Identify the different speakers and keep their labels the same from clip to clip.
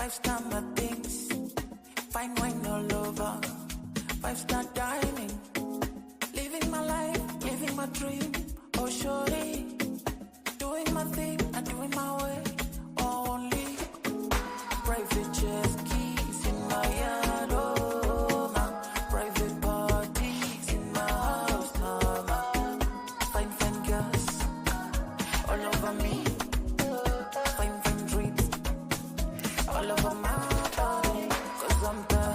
Speaker 1: 5-star my things, fine wine all over, 5-star dining, living my life, living my dream, oh shorty, doing my thing, and doing my way, only private jet keys in my yard, oh man, private parties in my house, no man, fine girls, all over me, fine dreams, all over my body, 'cause I'm the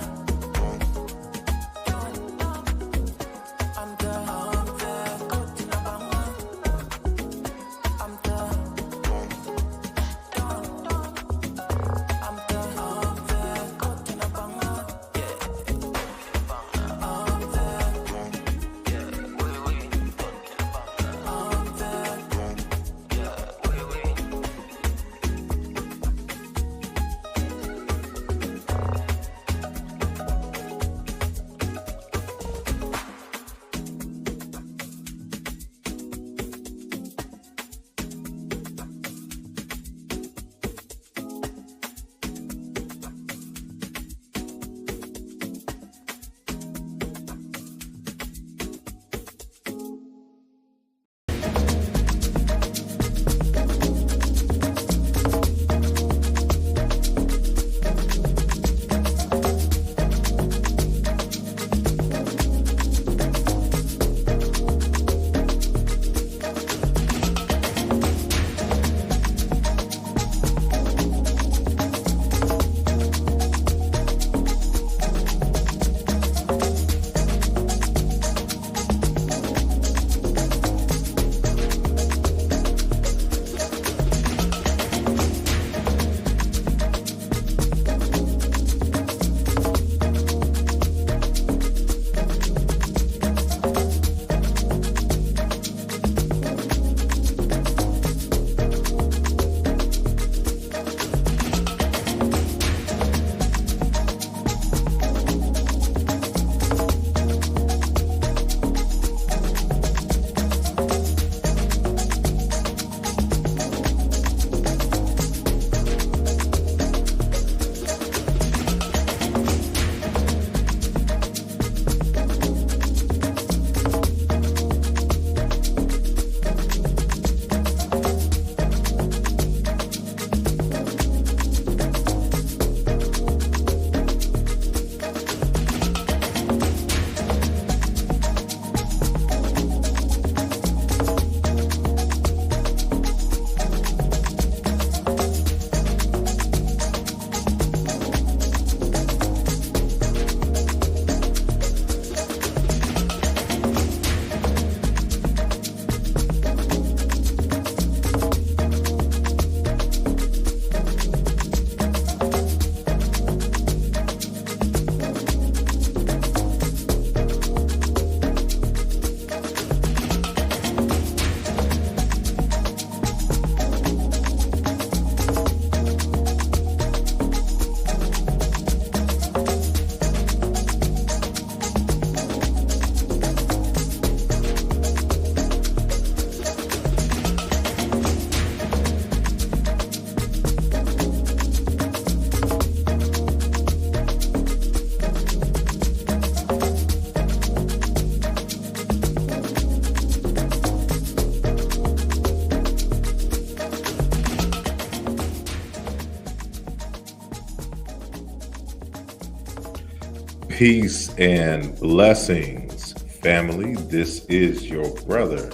Speaker 2: Peace and blessings, family. This is your brother,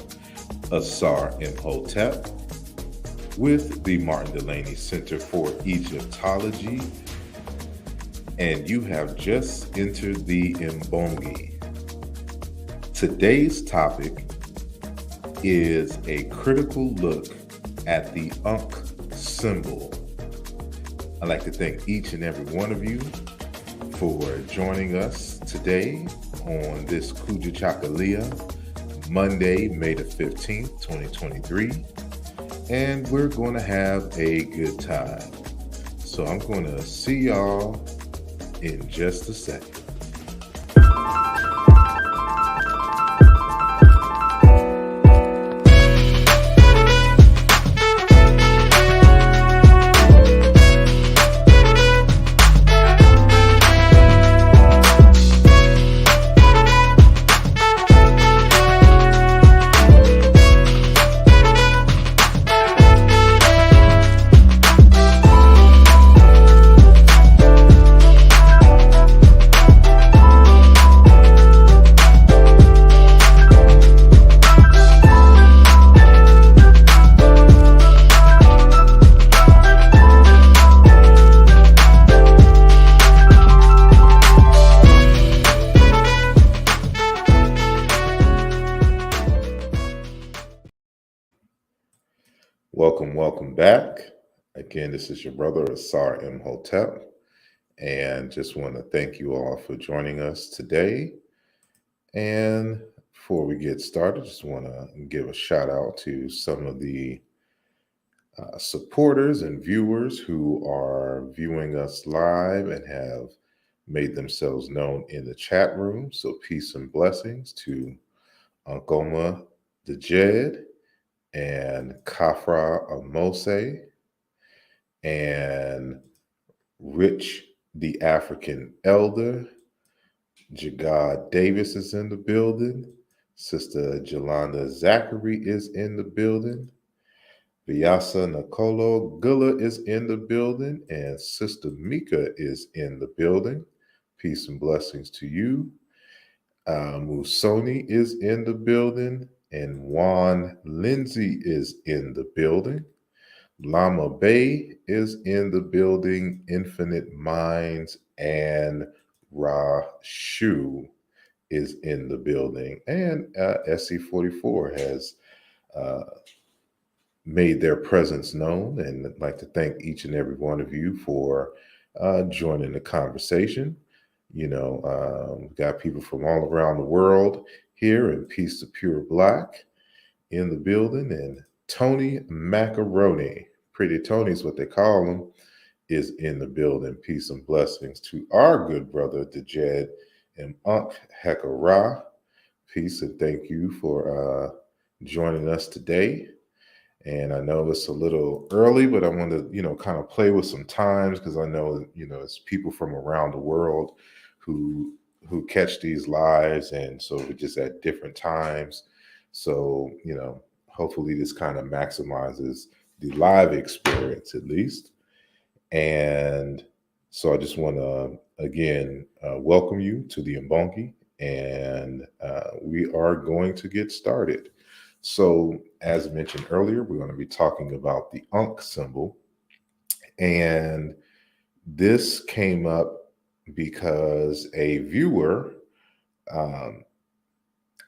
Speaker 2: Asarimhotep, with the Martin Delaney Center for Egyptology, and you have just entered the Mbongi. Today's topic is a critical look at the Ankh symbol. I'd like to thank each and every one of you for joining us today on this Kujichagulia, Monday, May the 15th, 2023. And we're going to have a good time. So I'm going to see y'all in just a second. back. Again, this is your brother, asarimhotep, and just want to thank you all for joining us today. And before we get started, just want to give a shout out to some of the supporters and viewers who are viewing us live and have made themselves known in the chat room. So peace and blessings to Unkoma Dejed and Kafra Amose and Rich the African Elder. Jagad Davis is in the building. Sister Jolanda Zachary is in the building. Vyasa Nicolo Gula is in the building. And Sister Mika is in the building. Peace and blessings to you. Musoni is in the building. And Juan Lindsay is in the building. Lama Bay is in the building, Infinite Minds, and Ra Shu is in the building. And SC44 has made their presence known. And I'd like to thank each and every one of you for joining the conversation. You know, we've got people from all around the world here, and Peace to Pure Black in the building, and Tony Macaroni, Pretty Tony is what they call him, is in the building. Peace and blessings to our good brother, Dejed and Ankh Hekara. Peace and thank you for joining us today. And I know it's a little early, but I want to, kind of play with some times because I know, it's people from around the world who catch these lives, and so we're just at different times. So, hopefully this kind of maximizes the live experience at least. And so I just want to, again, welcome you to the Mbongi, and we are going to get started. So as mentioned earlier, we're going to be talking about the Ankh symbol. And this came up because a viewer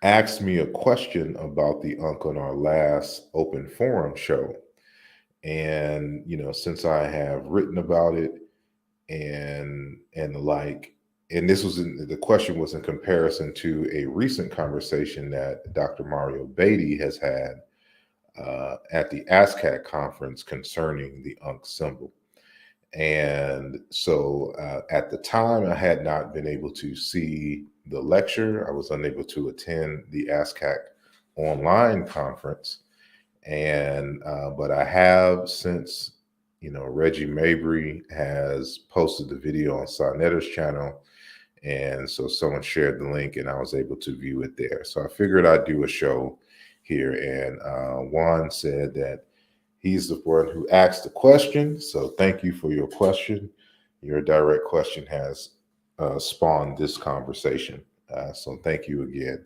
Speaker 2: asked me a question about the Ankh on our last open forum show. And, since I have written about it and the like, and this was the question was in comparison to a recent conversation that Dr. Mario Beatty has had at the ASCAC conference concerning the Ankh symbol. And so at the time, I had not been able to see the lecture. I was unable to attend the ASCAC online conference. And but I have since, Reggie Mabry has posted the video on Sonnetta's channel. And so someone shared the link and I was able to view it there. So I figured I'd do a show here. And Juan said that he's the one who asked the question. So thank you for your question. Your direct question has spawned this conversation. So thank you again.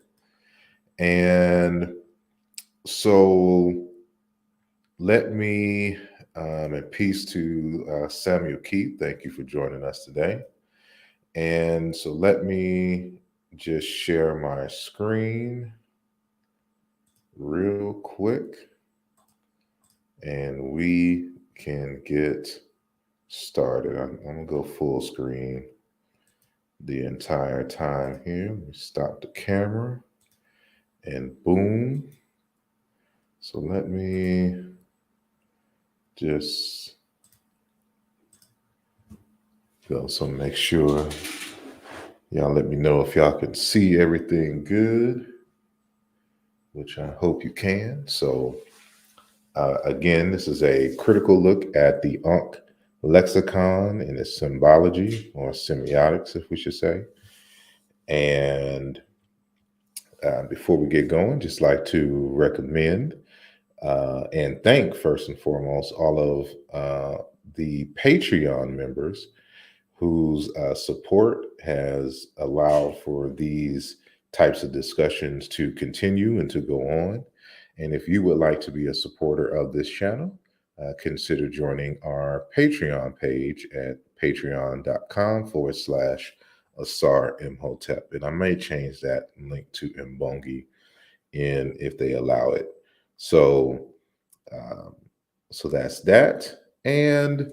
Speaker 2: And so let me, and peace to Samuel Keith. Thank you for joining us today. And so let me just share my screen real quick, and we can get started. I'm going to go full screen the entire time here. Let me stop the camera, and boom. So let me just go. So make sure y'all let me know if y'all can see everything good, which I hope you can. So again, this is a critical look at the Ankh lexicon and its symbology, or semiotics, if we should say. And before we get going, just like to recommend and thank, first and foremost, all of the Patreon members whose support has allowed for these types of discussions to continue and to go on. And if you would like to be a supporter of this channel, consider joining our Patreon page at patreon.com/asarimhotep. And I may change that link to Mbongi if they allow it. So So that's that. And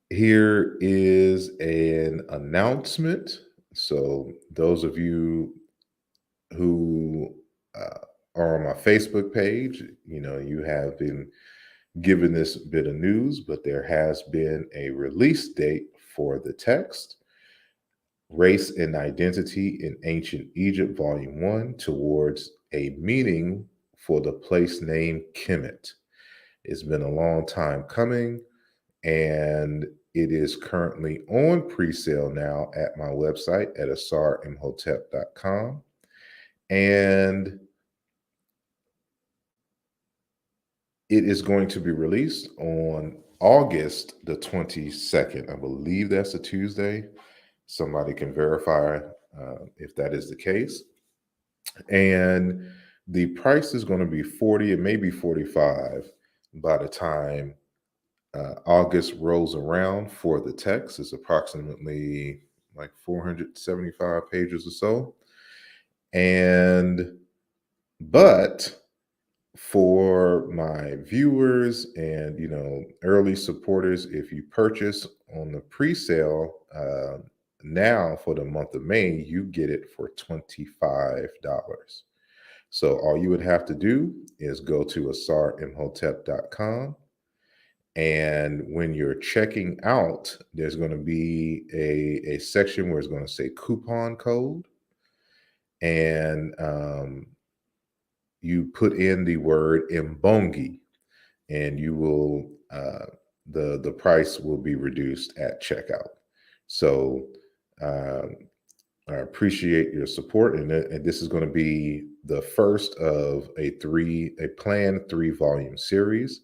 Speaker 2: here is an announcement. So those of you who are on my Facebook page, you have been given this bit of news, but there has been a release date for the text, Race and Identity in Ancient Egypt, Volume 1, towards a meaning for the place name Kemet. It's been a long time coming, and it is currently on pre-sale now at my website at asarimhotep.com. And it is going to be released on August the 22nd. I believe that's a Tuesday. Somebody can verify if that is the case. And the price is going to be 40, and maybe 45 by the time August rolls around for the text. It's approximately like 475 pages or so. But for my viewers and early supporters, if you purchase on the pre-sale now for the month of May, you get it for $25. So all you would have to do is go to asarimhotep.com, and when you're checking out, there's going to be a section where it's going to say coupon code, and you put in the word Mbongi, and you will the price will be reduced at checkout. So I appreciate your support, and this is going to be the first of a planned 3-volume series.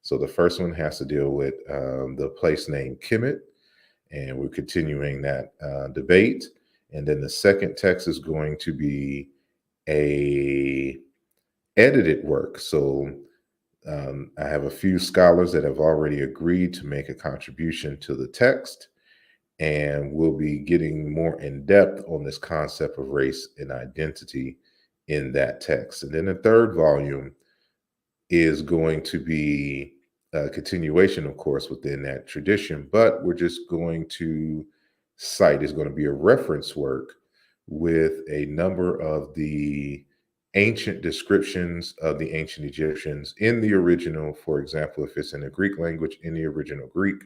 Speaker 2: So the first one has to deal with the place name Kemet, and we're continuing that debate. And then the second text is going to be a edited work. So I have a few scholars that have already agreed to make a contribution to the text, and we'll be getting more in depth on this concept of race and identity in that text. And then the third volume is going to be a continuation, of course, within that tradition, but we're just going to cite, is going to be a reference work with a number of the ancient descriptions of the ancient Egyptians in the original. For example, if it's in the Greek language, in the original Greek,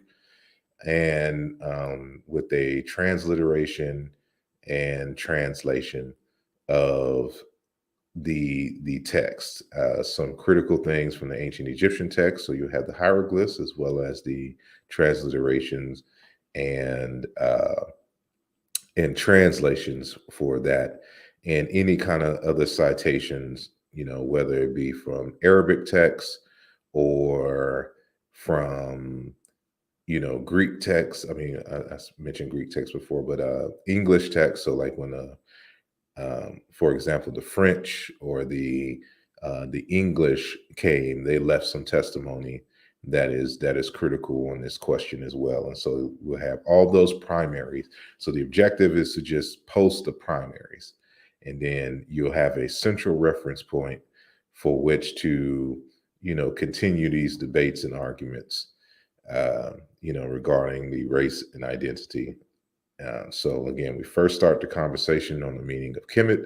Speaker 2: and with a transliteration and translation of the text. Some critical things from the ancient Egyptian text. So you have the hieroglyphs as well as the transliterations and translations for that, and any kind of other citations, whether it be from Arabic texts or from Greek text. I mean, I mentioned Greek text before, but English text. So like when for example, the French or the English came, they left some testimony that is critical on this question as well. And so we'll have all those primaries. So the objective is to just post the primaries, and then you'll have a central reference point for which to continue these debates and arguments regarding the race and identity. So again, we first start the conversation on the meaning of Kemet.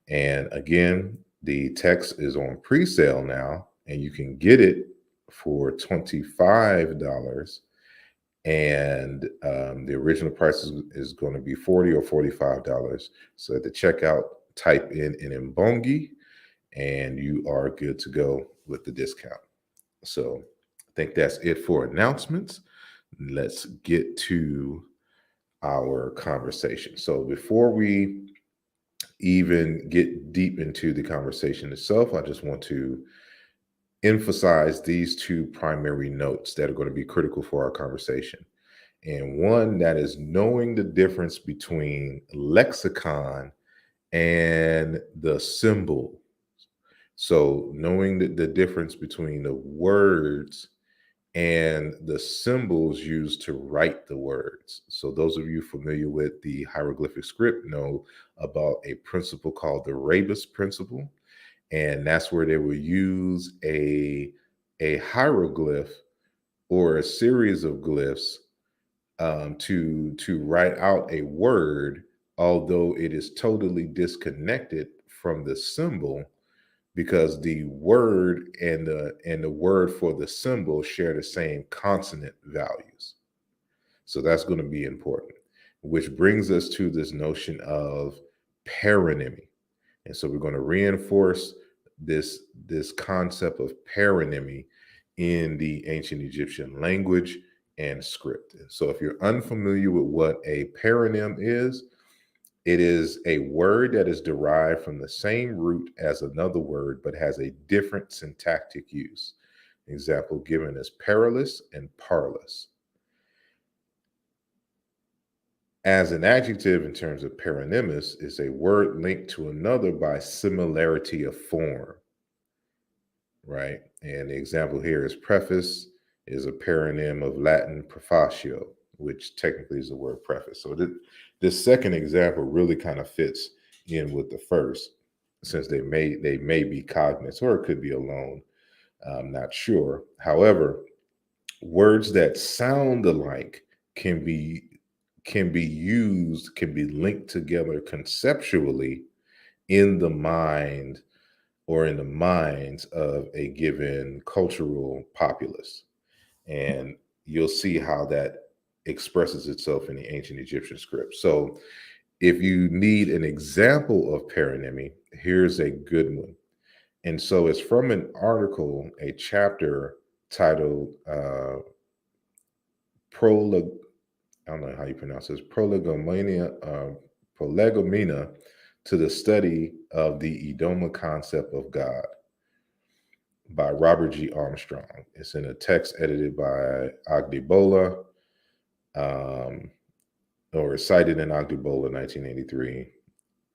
Speaker 2: And again, the text is on pre-sale now, and you can get it for $25. And the original price is going to be $40 or $45. So at the checkout, type in an Mbongi, and you are good to go with the discount. So I think that's it for announcements. Let's get to our conversation. So before we even get deep into the conversation itself, I just want to emphasize these 2 primary notes that are going to be critical for our conversation. And one, that is knowing the difference between lexicon and the symbol. So knowing the difference between the words and the symbols used to write the words. So those of you familiar with the hieroglyphic script know about a principle called the rebus principle. And that's where they will use a a hieroglyph or a series of glyphs to write out a word, although it is totally disconnected from the symbol, because the word and the word for the symbol share the same consonant values. So that's going to be important, which brings us to this notion of paronymy. And so we're going to reinforce this concept of paronymy in the ancient Egyptian language and script. And so if you're unfamiliar with what a paronym is, it is a word that is derived from the same root as another word, but has a different syntactic use. Example given is perilous and parlous. As an adjective in terms of paronymous is a word linked to another by similarity of form, right? And the example here is preface is a paronym of Latin prefatio, which technically is the word preface. So this second example really kind of fits in with the first, since they may be cognates, or it could be alone. I'm not sure. However, words that sound alike can be linked together conceptually in the mind or in the minds of a given cultural populace. And you'll see how that expresses itself in the ancient Egyptian script. So if you need an example of paronymy, here's a good one. And so it's from an article, a chapter titled I don't know how you pronounce this, prolegomena to the study of the Idoma concept of God by Robert G. Armstrong. It's in a text edited by Agdibola, or cited in Agdibola 1983,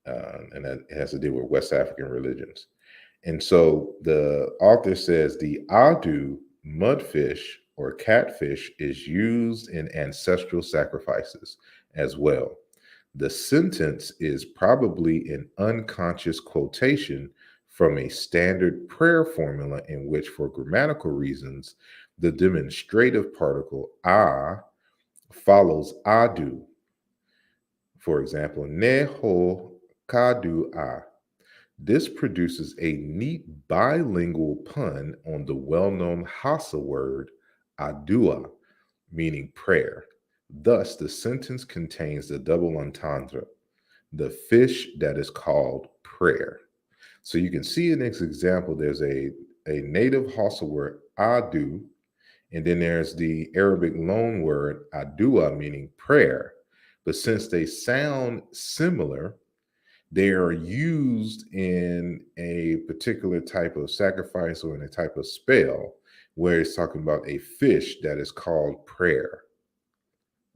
Speaker 2: and that has to do with West African religions. And so the author says the Adu mudfish or catfish is used in ancestral sacrifices as well. The sentence is probably an unconscious quotation from a standard prayer formula in which, for grammatical reasons, the demonstrative particle a follows adu. For example, neho kadu a. This produces a neat bilingual pun on the well-known Hausa word adua, meaning prayer. Thus, the sentence contains the double entendre, the fish that is called prayer. So you can see in this example, there's a native Hausa word adu, and then there's the Arabic loan word adua, meaning prayer. But since they sound similar, they are used in a particular type of sacrifice or in a type of spell where it's talking about a fish that is called prayer,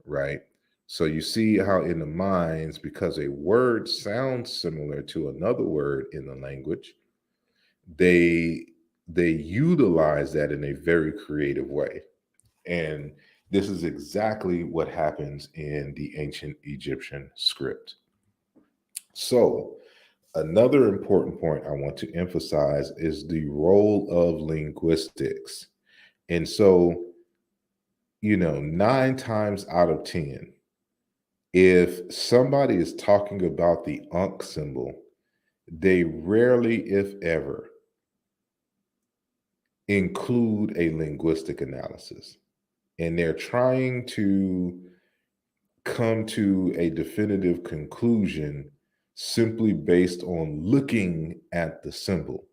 Speaker 2: right? So you see how in the minds, because a word sounds similar to another word in the language, they utilize that in a very creative way. And this is exactly what happens in the ancient Egyptian script. So another important point I want to emphasize is the role of linguistics. And so, 9 times out of 10, if somebody is talking about the Ankh symbol, they rarely, if ever, include a linguistic analysis. And they're trying to come to a definitive conclusion simply based on looking at the symbol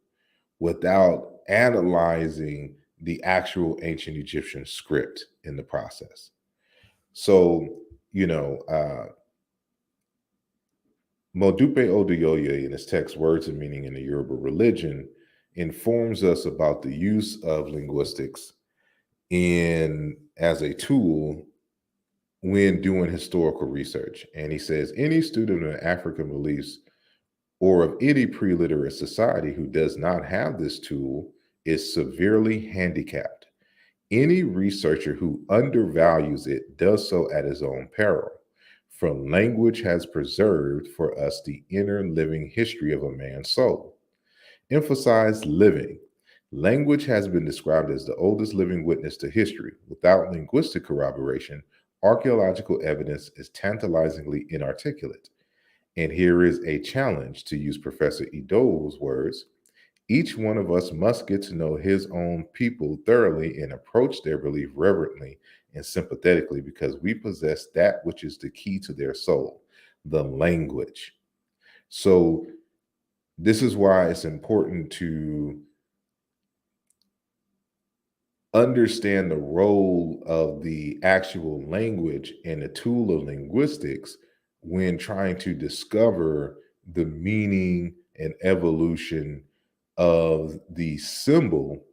Speaker 2: without analyzing the actual ancient Egyptian script in the process. So, Modupe Oduyoye in his text Words and Meaning in the Yoruba Religion informs us about the use of linguistics as a tool when doing historical research. And he says, any student of African beliefs or of any pre-literate society who does not have this tool is severely handicapped. Any researcher who undervalues it does so at his own peril. For language has preserved for us the inner living history of a man's soul. Emphasize living. Language has been described as the oldest living witness to history. Without linguistic corroboration, archaeological evidence is tantalizingly inarticulate. And here is a challenge, to use Professor Ido's words. Each one of us must get to know his own people thoroughly and approach their belief reverently and sympathetically, because we possess that which is the key to their soul, the language. So, this is why it's important to understand the role of the actual language and the tool of linguistics when trying to discover the meaning and evolution of the symbol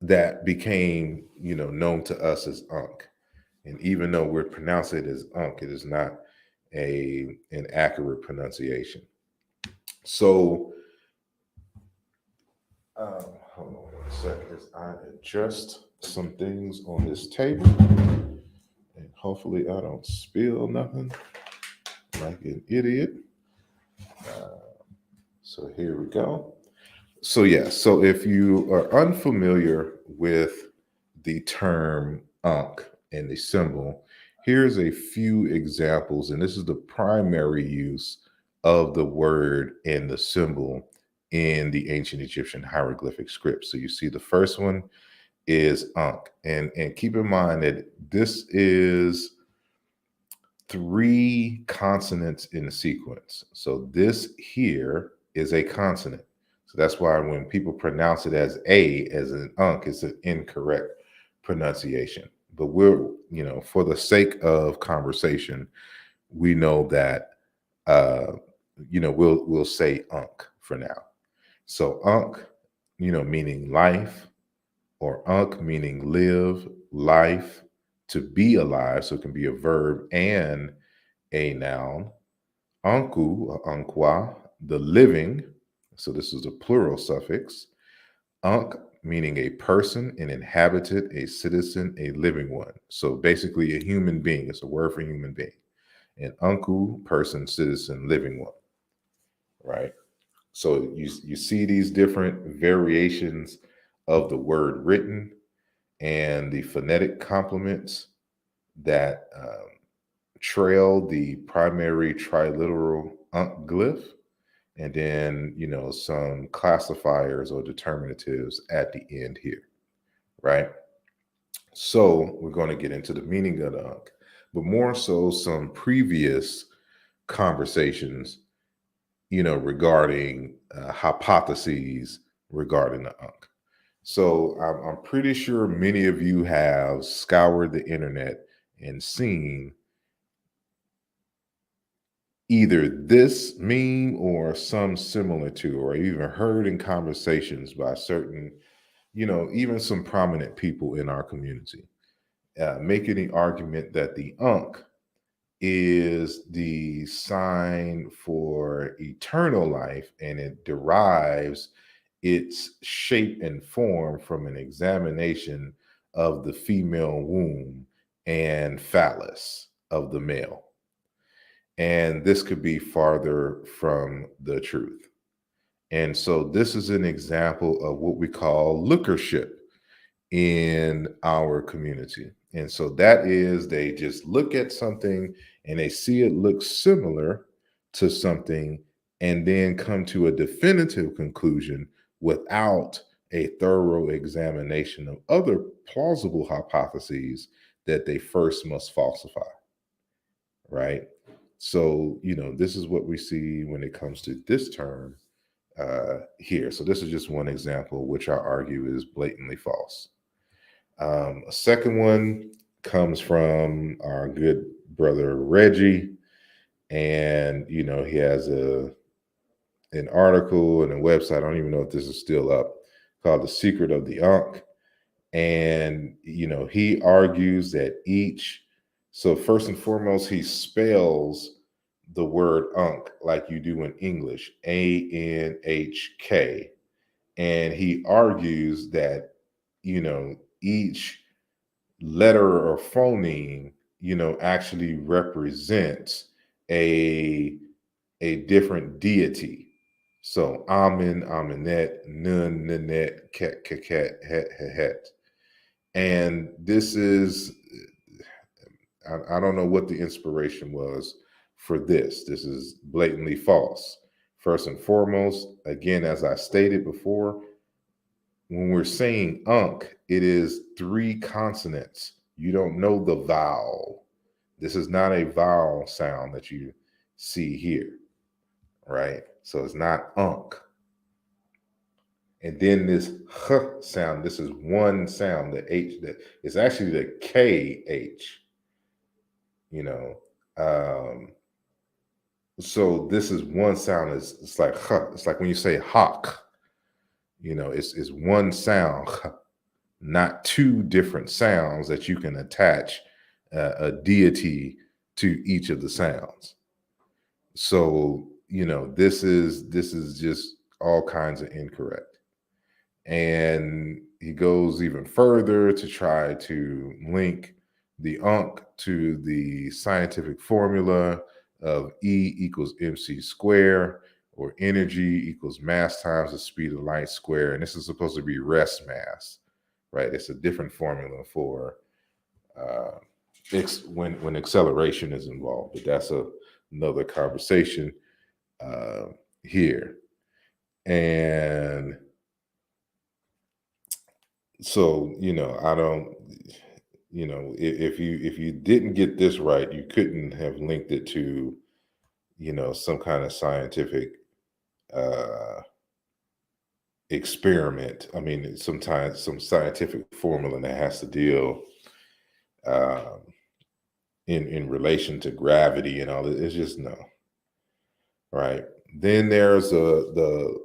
Speaker 2: that became, known to us as Ankh. And even though we're pronouncing it as Ankh, it is not an accurate pronunciation. So, hold on 1 second as I adjust some things on this table, and hopefully I don't spill nothing like an idiot. So here we go. So so if you are unfamiliar with the term Ankh and the symbol, here's a few examples, and this is the primary use of the word and the symbol in the ancient Egyptian hieroglyphic script. So you see the first one is Ankh, and keep in mind that this is 3 consonants in a sequence. So this here is a consonant. So that's why when people pronounce it as an Ankh, it's an incorrect pronunciation. But we're, for the sake of conversation, we know that, we'll say Ankh for now. So Ankh, meaning life, or Ankh meaning live, life, to be alive. So it can be a verb and a noun. Anku, or Ankwa, the living. So this is a plural suffix. Ankh meaning a person, an inhabitant, a citizen, a living one. So basically a human being. It's a word for human being. And Anku, person, citizen, living one. Right? So you see these different variations of the word written and the phonetic complements that trail the primary triliteral Ankh glyph, and then, some classifiers or determinatives at the end here, right? So we're going to get into the meaning of the Ankh, but more so some previous conversations, regarding hypotheses regarding the Ankh. So I'm pretty sure many of you have scoured the internet and seen either this meme or some similar to, or even heard in conversations by certain, even some prominent people in our community, making the argument that the Ankh is the sign for eternal life, and it derives its shape and form from an examination of the female womb and phallus of the male. And this could be farther from the truth. And so this is an example of what we call lookership in our community. And so that is, they just look at something and they see it looks similar to something, and then come to a definitive conclusion without a thorough examination of other plausible hypotheses that they first must falsify. Right? So, this is what we see when it comes to this term here. So this is just one example, which I argue is blatantly false. A second one comes from our good brother Reggie, and he has an article and a website. I don't even know if this is still up, called "The Secret of the Ankh," and he argues that so first and foremost, he spells the word Ankh like you do in English, ANHK, and he argues that each letter or phoneme actually represents a different deity, So Amen, Amenet, Nun, Nanette, Ket, Keket, Het, Het. And this is, I don't know what the inspiration was for this. This is blatantly false. First and foremost, again, as I stated before, when we're saying Ankh, it is 3 consonants. You don't know the vowel. This is not a vowel sound that you see here, right? So it's not Ankh. And then this H sound, this is one sound, the H, that is actually the KH, you know. So this is one sound, it's like H. It's like when you say hawk, you know, it's one sound, not 2 different sounds that you can attach a deity to each of the sounds. So, you know, this is just all kinds of incorrect. And he goes even further to try to link the Ankh to the scientific formula of E equals mc square, or energy equals mass times the speed of light square. And this is supposed to be rest mass, right? It's a different formula for when acceleration is involved, but that's another conversation here. And so, you know, I don't, you know, if you didn't get this right, you couldn't have linked it to, you know, some kind of scientific experiment. I mean, sometimes some scientific formula that has to deal in relation to gravity and all that. It's just no. Right. Then there's the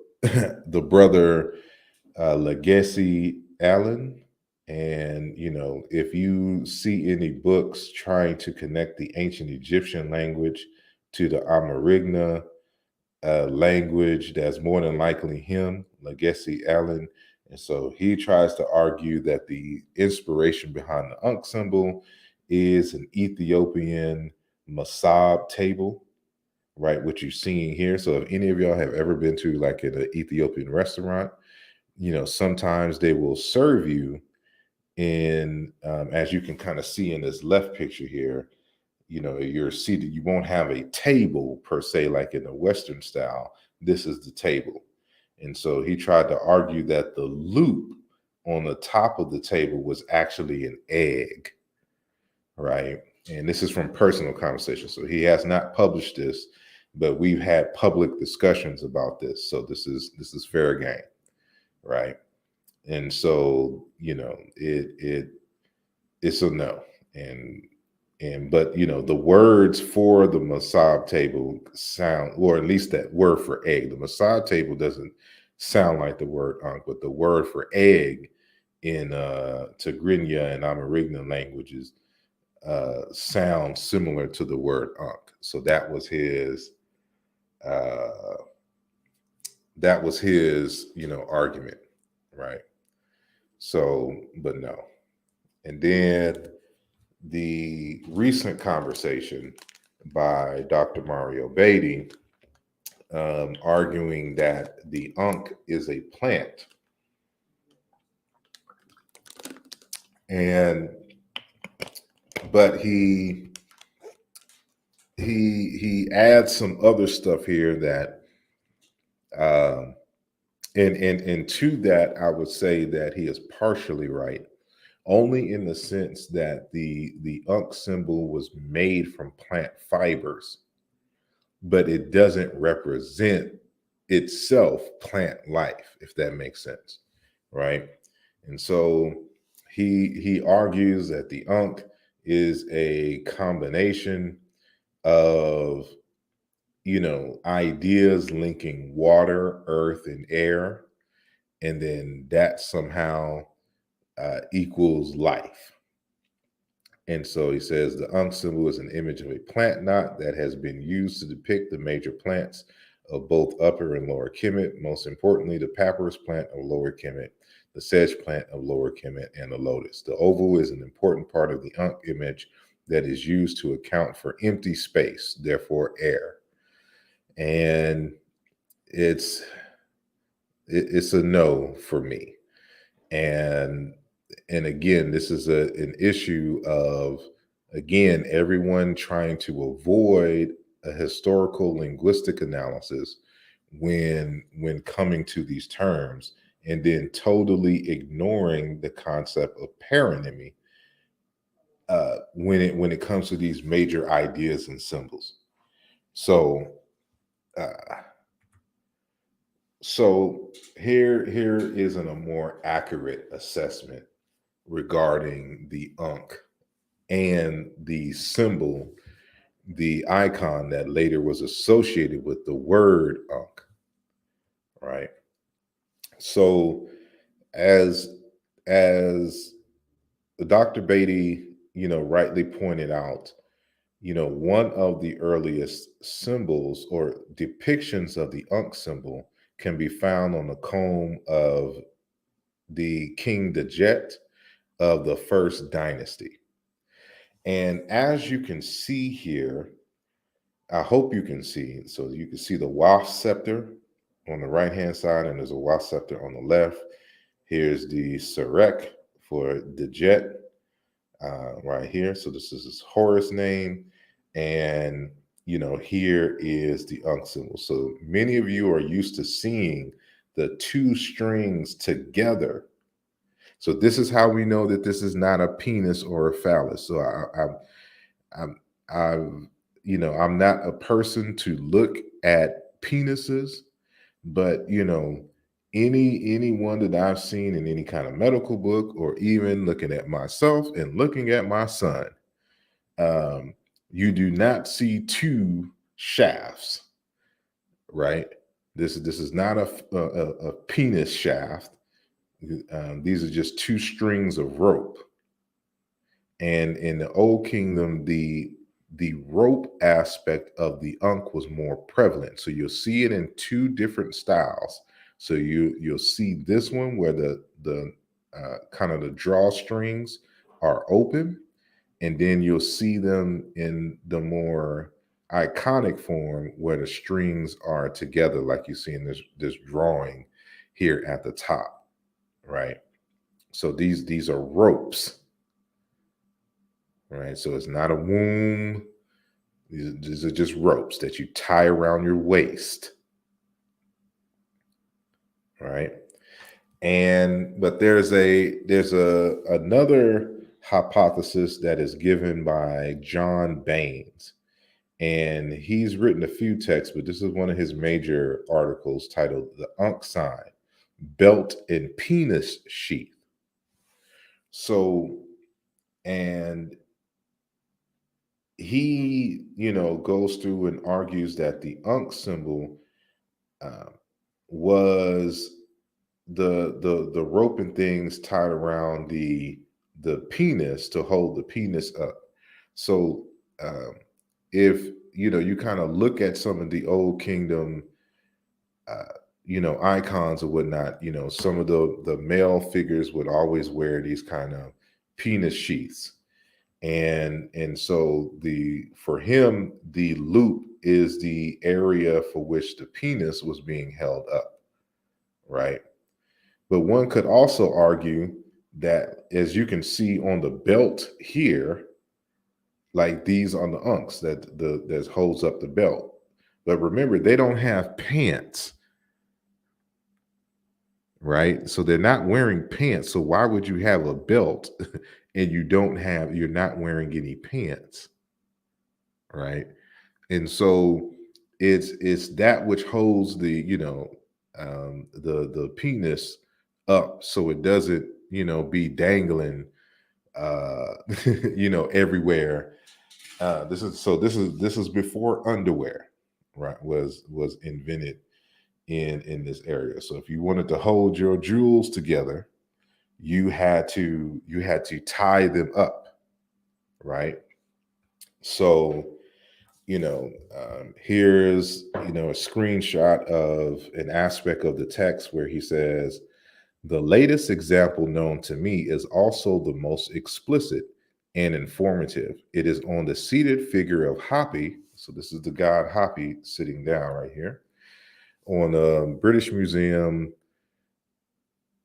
Speaker 2: the brother Legacy Allen. And, you know, if you see any books trying to connect the ancient Egyptian language to the Amarigna language, that's more than likely him, Legacy Allen. And so he tries to argue that the inspiration behind the Ankh symbol is an Ethiopian Masab table, right? What you're seeing here. So if any of y'all have ever been to like an Ethiopian restaurant, you know, sometimes they will serve you in, as you can kind of see in this left picture here, you know, you're seated, you won't have a table per se, like in the Western style. This is the table. And so he tried to argue that the loop on the top of the table was actually an egg, right? And this is from personal conversation. So he has not published this, but we've had public discussions about this. So this is fair game, right? And so, you know, it's a no. But you know, the words for the Masab table sound, or at least that word for egg. The Masab table doesn't sound like the word Ankh, but the word for egg in Tigrinya and Amarigna languages sound similar to the word Ankh. So that was his you know, argument, right? So, but no. And then the recent conversation by Dr. Mario Beatty, arguing that the Ankh is a plant. But he adds some other stuff here that and to that I would say that he is partially right, only in the sense that the Ankh symbol was made from plant fibers, but it doesn't represent itself plant life, if that makes sense, right? And so he argues that the Ankh is a combination of, you know, ideas linking water, earth, and air, and then that somehow equals life. And so he says the Ankh symbol is an image of a plant knot that has been used to depict the major plants of both Upper and Lower Kemet, most importantly, the papyrus plant of Lower Kemet, the sedge plant of Lower Kemet, and the lotus. The oval is an important part of the Ankh image that is used to account for empty space, therefore air. And it's it's a no for me. And again, this is an issue of, again, everyone trying to avoid a historical linguistic analysis when coming to these terms, and then totally ignoring the concept of paronymy when it comes to these major ideas and symbols. So uh, here isn't a more accurate assessment regarding the Ankh and the symbol, the icon that later was associated with the word Ankh, right? So as as Dr. Beatty, rightly pointed out, one of the earliest symbols or depictions of the Ankh symbol can be found on the comb of the King Dejet of the first dynasty. And as you can see here, I hope you can see, so you can see the wasp scepter on the right hand side, and there's a wasp scepter on the left. Here's the Sarek for Dejet right here. So this is his Horus name. And, here is the Ankh symbol. So many of you are used to seeing the two strings together. So this is how we know that this is not a penis or a phallus. So I'm not a person to look at penises, but anyone that I've seen in any kind of medical book, or even looking at myself and looking at my son, you do not see two shafts, right? This is not a penis shaft. These are just two strings of rope. And in the Old Kingdom, the rope aspect of the Ankh was more prevalent. So you'll see it in two different styles. So you'll see this one where the kind of the drawstrings are open, and then you'll see them in the more iconic form where the strings are together, like you see in this drawing here at the top, right? So these are ropes, right? So it's not a womb. These are just ropes that you tie around your waist, right? But there's another hypothesis that is given by John Baines, and he's written a few texts, but this is one of his major articles titled "The Ankh Sign: Belt and Penis Sheath." So, and he, goes through and argues that the Ankh symbol was the rope and things tied around the penis to hold the penis up. So if you kind of look at some of the Old Kingdom icons or whatnot, some of the male figures would always wear these kind of penis sheaths. And so for him, the loop is the area for which the penis was being held up, right? But one could also argue that, as you can see on the belt here, like these on the Ankhs that holds up the belt. But remember, they don't have pants, right? So they're not wearing pants. So why would you have a belt and you're not wearing any pants, right? And so it's that which holds the the penis up, so it doesn't be dangling everywhere. This is before underwear, right, was invented in this area. So if you wanted to hold your jewels together, you had to tie them up, right? So here's a screenshot of an aspect of the text where he says, "The latest example known to me is also the most explicit and informative. It is on the seated figure of Hapi." So this is the god Hapi sitting down right here. on British Museum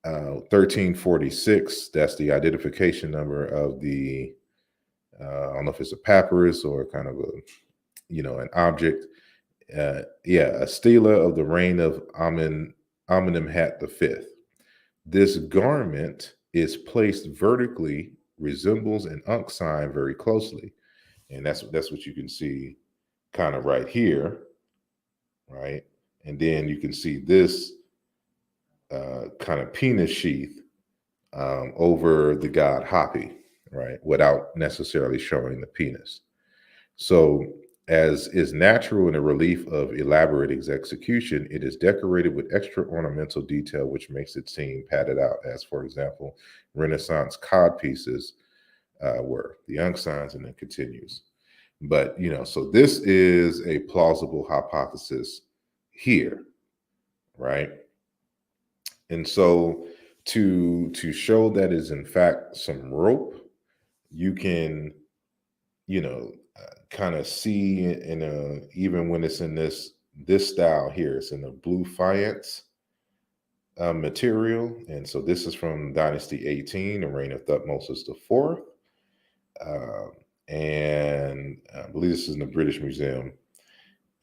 Speaker 2: 1346. That's the identification number of the, I don't know if it's a papyrus or kind of an object. A stela of the reign of Amenemhat V. This garment is placed vertically, resembles an Ankh sign very closely. And that's what you can see kind of right here, right? And then you can see this kind of penis sheath over the god Hapi, right? Without necessarily showing the penis. So, as is natural in a relief of elaborate execution, it is decorated with extra ornamental detail, which makes it seem padded out, as, for example, Renaissance cod pieces were. The Ankh signs, and then continues. But, so this is a plausible hypothesis here, right? And so to show that is in fact some rope, you can, kind of see even when it's in this style here, it's in the blue faience material. And so this is from Dynasty 18, the reign of Thutmose IV. And I believe this is in the British Museum.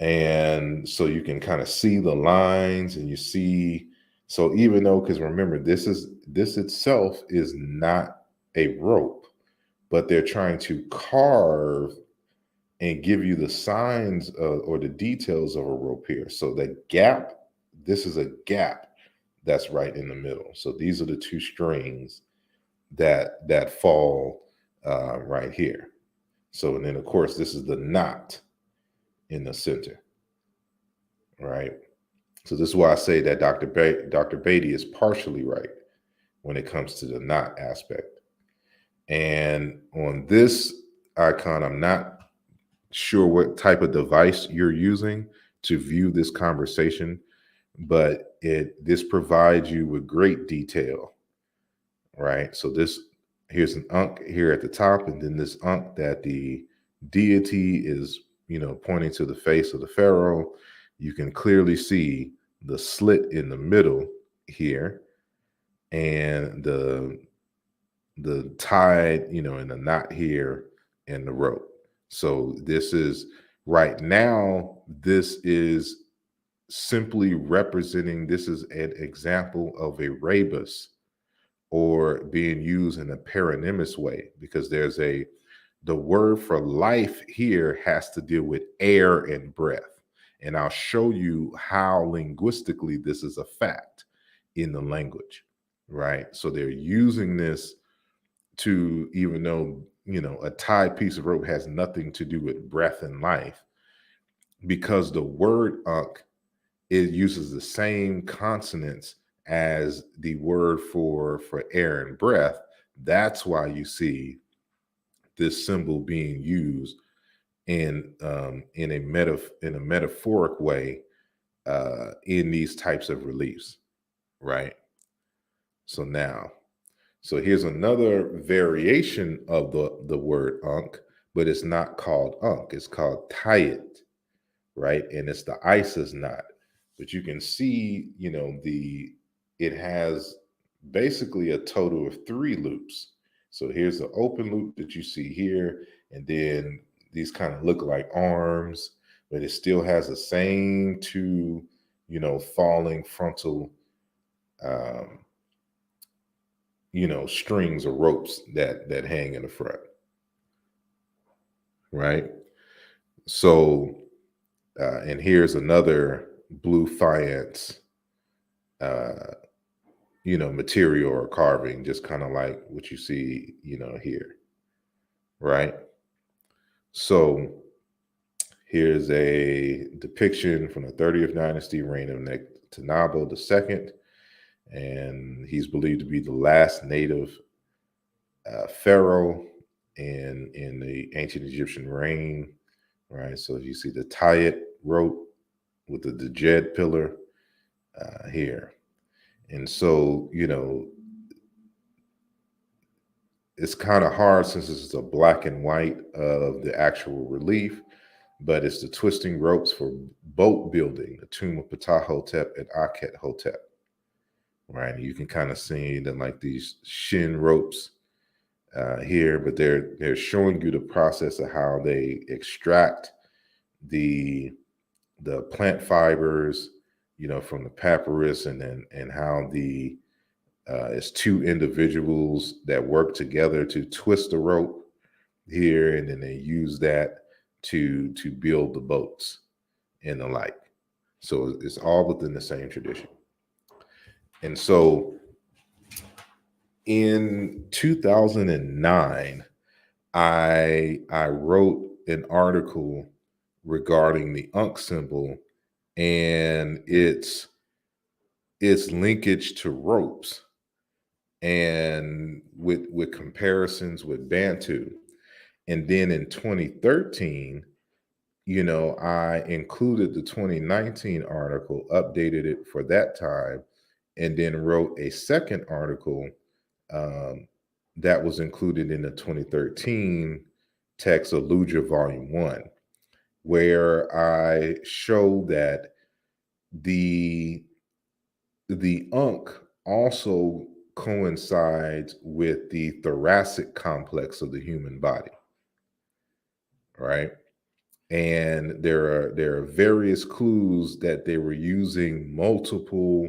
Speaker 2: And so you can kind of see the lines, and you see, so even though, because remember, this itself is not a rope, but they're trying to carve and give you the signs or the details of a rope here. So the gap, this is a gap that's right in the middle. So these are the two strings that fall right here. So, and then of course, this is the knot in the center, right? So this is why I say that Dr. Beatty is partially right when it comes to the knot aspect. And on this icon, I'm not sure what type of device you're using to view this conversation, but this provides you with great detail, right? So here's an Ankh here at the top, and then this Ankh that the deity is, pointing to the face of the pharaoh. You can clearly see the slit in the middle here, and the tide, and the knot here, and the rope. So this is right now, this is simply representing, this is an example of a rebus, or being used in a paronymous way, because the word for life here has to deal with air and breath. And I'll show you how linguistically this is a fact in the language, right? So they're using this to, even though, a tied piece of rope has nothing to do with breath and life, because the word Ankh, it uses the same consonants as the word for air and breath. That's why you see this symbol being used in a metaphoric way in these types of reliefs, right? So here's another variation of the word Ankh, but it's not called Ankh. It's called Tayit, right? And it's the Isis knot. But you can see, it has basically a total of 3 loops. So here's the open loop that you see here, and then these kind of look like arms, but it still has the same 2, falling frontal strings or ropes that hang in the front, right? So, and here's another blue faience, material or carving, just kind of like what you see, here, right? So here's a depiction from the 30th dynasty, reign of Nectanebo II. And he's believed to be the last native pharaoh in the ancient Egyptian reign, right? So you see the Tayit rope with the Djed pillar here. And so, it's kind of hard, since it's a black and white of the actual relief, but it's the twisting ropes for boat building, the tomb of Ptahhotep and Ankh-Hotep, right? And you can kind of see that like these shin ropes here, but they're showing you the process of how they extract the plant fibers, from the papyrus, and how it's two individuals that work together to twist the rope here, and then they use that to build the boats and the like. So it's all within the same tradition. And so in 2009, I wrote an article regarding the Ankh symbol and its linkage to ropes, and with comparisons with Bantu. And then in 2013, I included the 2019 article, updated it for that time, and then wrote a second article um, that was included in the 2013 text of Umoja Volume 1, where I show that the Ankh also coincides with the thoracic complex of the human body, right? And there are various clues that they were using multiple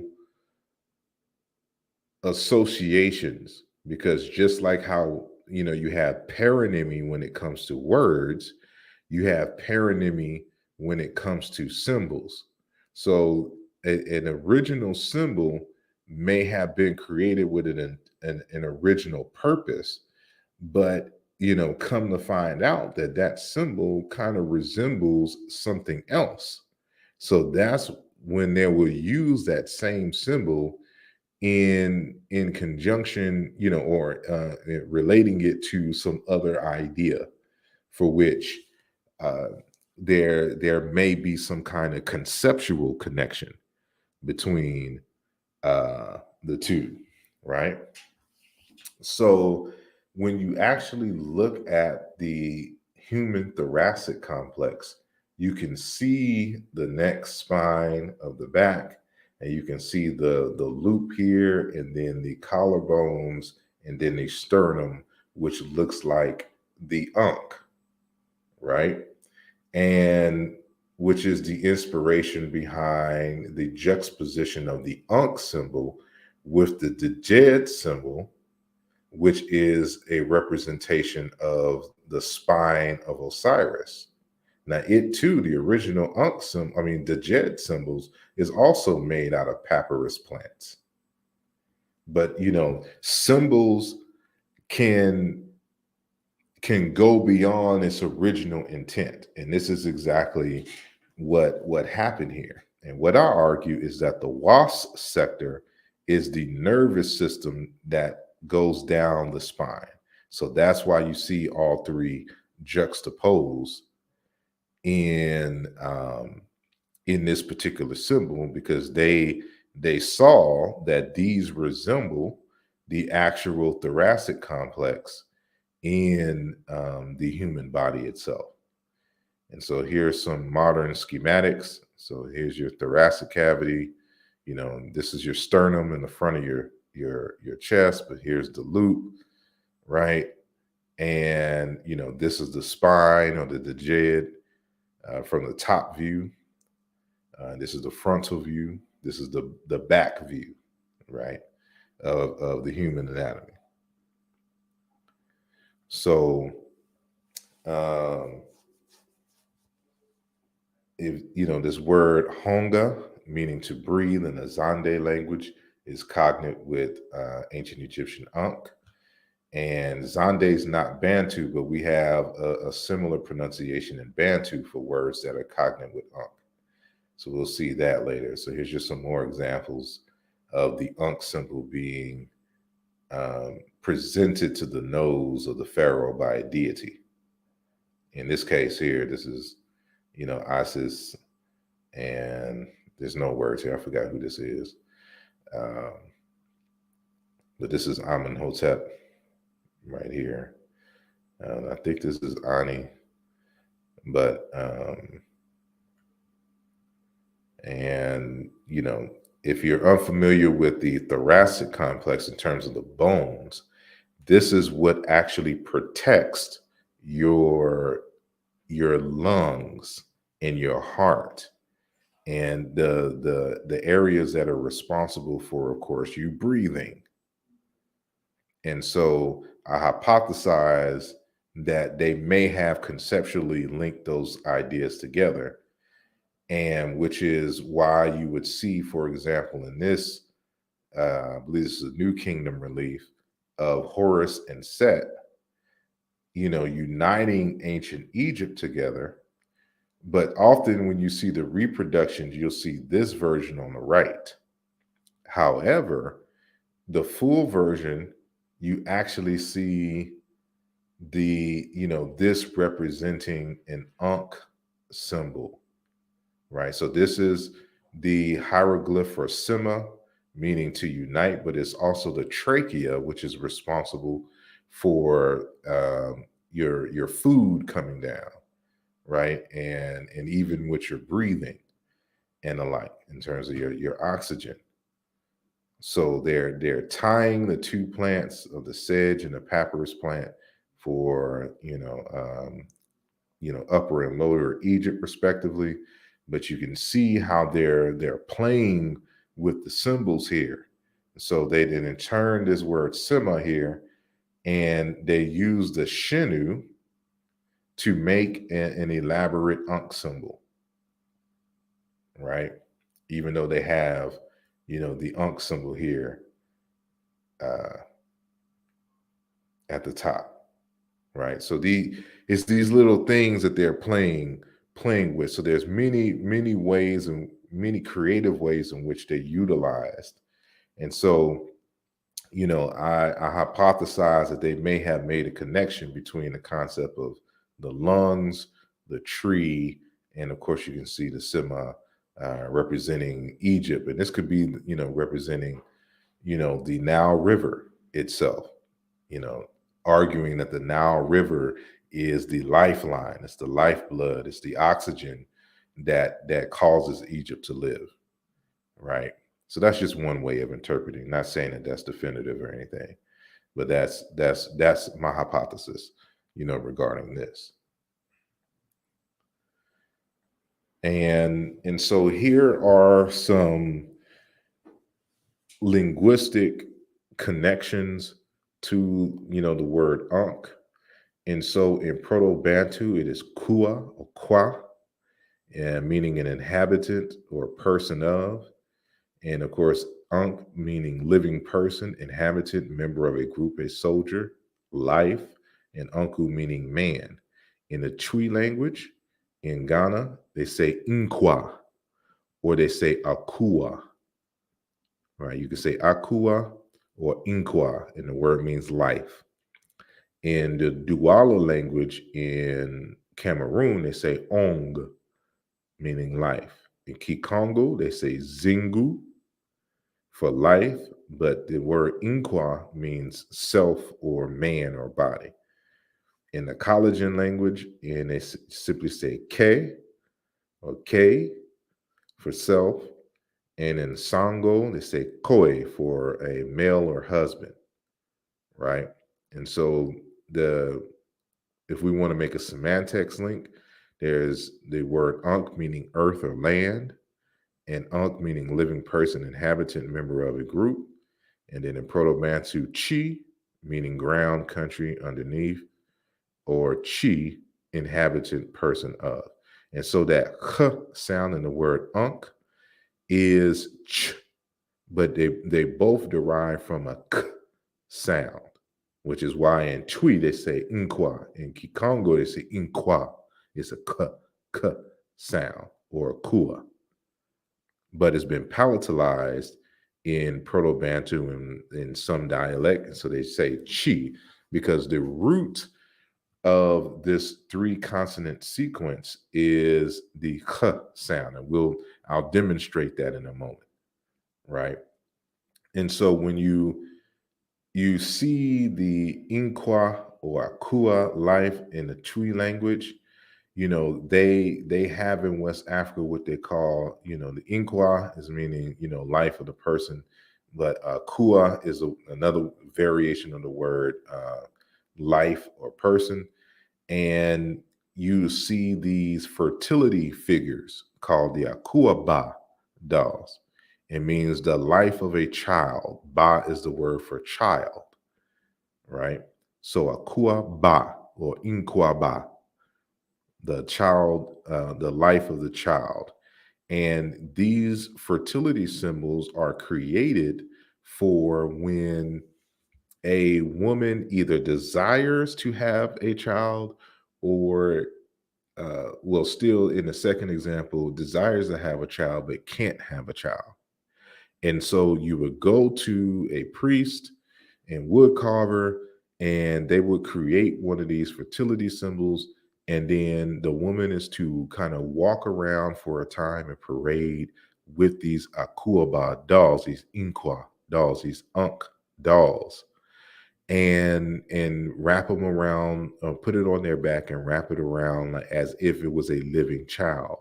Speaker 2: associations, because just like how you have paronymy when it comes to words, you have paronymy when it comes to symbols. So an original symbol may have been created with an original purpose, but come to find out that that symbol kind of resembles something else. So that's when they will use that same symbol in conjunction, or relating it to some other idea for which uh, there may be some kind of conceptual connection between the two, right? So when you actually look at the human thoracic complex, you can see the neck spine of the back, and you can see the loop here, and then the collarbones, and then the sternum, which looks like the Ankh, right? And which is the inspiration behind the juxtaposition of the Ankh symbol with the Djed symbol, which is a representation of the spine of Osiris. Now, it too, the original Ankh symbol, the Djed symbols, is also made out of papyrus plants. But symbols can go beyond its original intent, and this is exactly what happened here. And what I argue is that the was sector is the nervous system that goes down the spine. So that's why you see all three juxtaposed in this particular symbol, because they saw that these resemble the actual thoracic complex in the human body itself. And so here's some modern schematics. So here's your thoracic cavity. This is your sternum in the front of your chest, but here's the loop, right? And this is the spine, or the Djed from the top view. This is the frontal view. This is the back view, right, of the human anatomy. So if this word honga, meaning to breathe in the Zande language, is cognate with ancient Egyptian Ankh. And Zande is not Bantu, but we have a similar pronunciation in Bantu for words that are cognate with Ankh. So we'll see that later. So here's just some more examples of the Ankh symbol being presented to the nose of the pharaoh by a deity. In this case here, this is, Isis, and there's no words here. I forgot who this is. But this is Amenhotep right here. I think this is Ani, But and if you're unfamiliar with the thoracic complex in terms of the bones, this is what actually protects your lungs and your heart, and the areas that are responsible for, of course, you breathing. And so I hypothesize that they may have conceptually linked those ideas together, and which is why you would see, for example, in this, I believe this is a New Kingdom relief of Horus and Set, uniting ancient Egypt together. But often when you see the reproductions, you'll see this version on the right. However, the full version, you actually see this representing an Ankh symbol, right? So this is the hieroglyph for Sema, meaning to unite, but it's also the trachea, which is responsible for your food coming down, right? And even with your breathing and the like, in terms of your oxygen. So they're tying the two plants of the sedge and the papyrus plant for Upper and Lower Egypt respectively, but you can see how they're playing with the symbols here. So they then turn this word Sema here, and they use the Shinu to make an elaborate Ankh symbol, right? Even though they have, the Ankh symbol here at the top, right? So it's these little things that they're playing with. So there's many ways and many creative ways in which they utilized. And so, I hypothesize that they may have made a connection between the concept of the lungs, the tree, and of course you can see the Sema representing Egypt. And this could be, representing, the Nile River itself, arguing that the Nile River is the lifeline, it's the lifeblood, it's the oxygen that causes Egypt to live, right? So that's just one way of interpreting. Not saying that that's definitive or anything, but that's my hypothesis, regarding this. And so here are some linguistic connections to the word Ankh. And so in Proto-Bantu, it is Kua or Kwa, and meaning an inhabitant or person of. And of course, Ankh meaning living person, inhabitant, member of a group, a soldier, life, and Anku meaning man. In the Twi language, in Ghana, they say Nkwa or they say Akua. Right? You can say Akua or Nkwa, and the word means life. In the Douala language in Cameroon, they say Ong, meaning life. In Kikongo, they say Zingu for life, but the word Nkwa means self or man or body. In the Kalenjin language, and they simply say K or K for self. And in Sango, they say Koe for a male or husband, right? And so if we want to make a semantics link, there's the word Ankh meaning earth or land, and Ankh meaning living person, inhabitant, member of a group. And then in Proto-Bantu, Chi meaning ground, country, underneath, or Chi, inhabitant, person of. And so that K sound in the word Ankh is Ch, but they both derive from a K sound, which is why in Twi they say Nkwa, in Kikongo they say Nkwa. It's a K sound or a Kua. But it's been palatalized in Proto-Bantu and in some dialect, and so they say Chi, because the root of this 3-consonant sequence is the K sound, and I'll demonstrate that in a moment, right? And so when you see the Nkwa or Akua life in the Twi language, they have in West Africa what they call, the Inkwa is meaning, life of the person, but Kua is another variation of the word life or person. And you see these fertility figures called the Akua Ba dolls. It means the life of a child. Ba is the word for child, right? So Akua Ba or Inkwa Ba, the child, the life of the child. And these fertility symbols are created for when a woman either desires to have a child or, well, still in the second example, desires to have a child but can't have a child. And so you would go to a priest and wood carver, and they would create one of these fertility symbols. And then the woman is to kind of walk around for a time and parade with these Akuaba dolls, these Inkwa dolls, these Ankh dolls, and wrap them around, put it on their back and wrap it around as if it was a living child.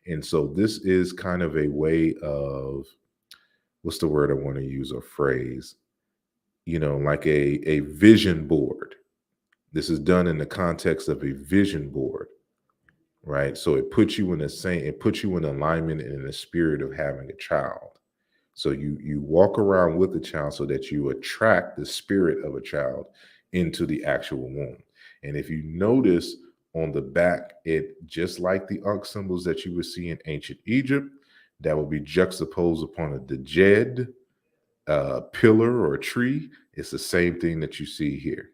Speaker 2: And so this is kind of a way of, what's the word I want to use, or phrase, like a vision board. This is done in the context of a vision board, right? So it puts you in alignment and in the spirit of having a child. So you walk around with the child so that you attract the spirit of a child into the actual womb. And if you notice on the back, it just like the Ankh symbols that you would see in ancient Egypt, that will be juxtaposed upon a djed, pillar or a tree. It's the same thing that you see here,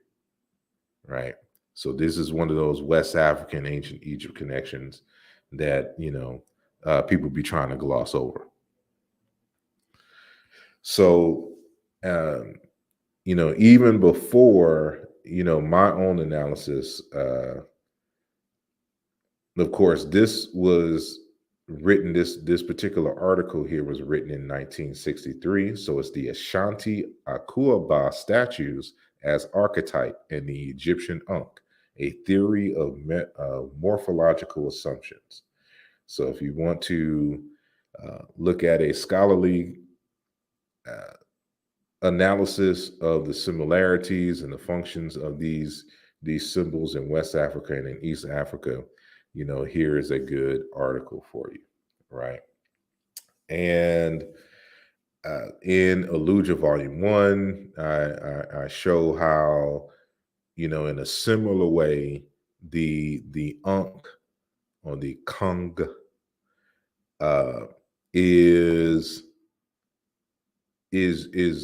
Speaker 2: right? So this is one of those West African ancient Egypt connections that people be trying to gloss over. So even before my own analysis, of course, this was written. This particular article here was written in 1963. So it's the Ashanti Akuaba statues as archetype in the Egyptian Ankh, a theory of morphological assumptions. So if you want to look at a scholarly analysis of the similarities and the functions of these symbols in West Africa and in East Africa, here is a good article for you, right? And in Umoja Volume 1, I show how, in a similar way, the Ankh or the Kung is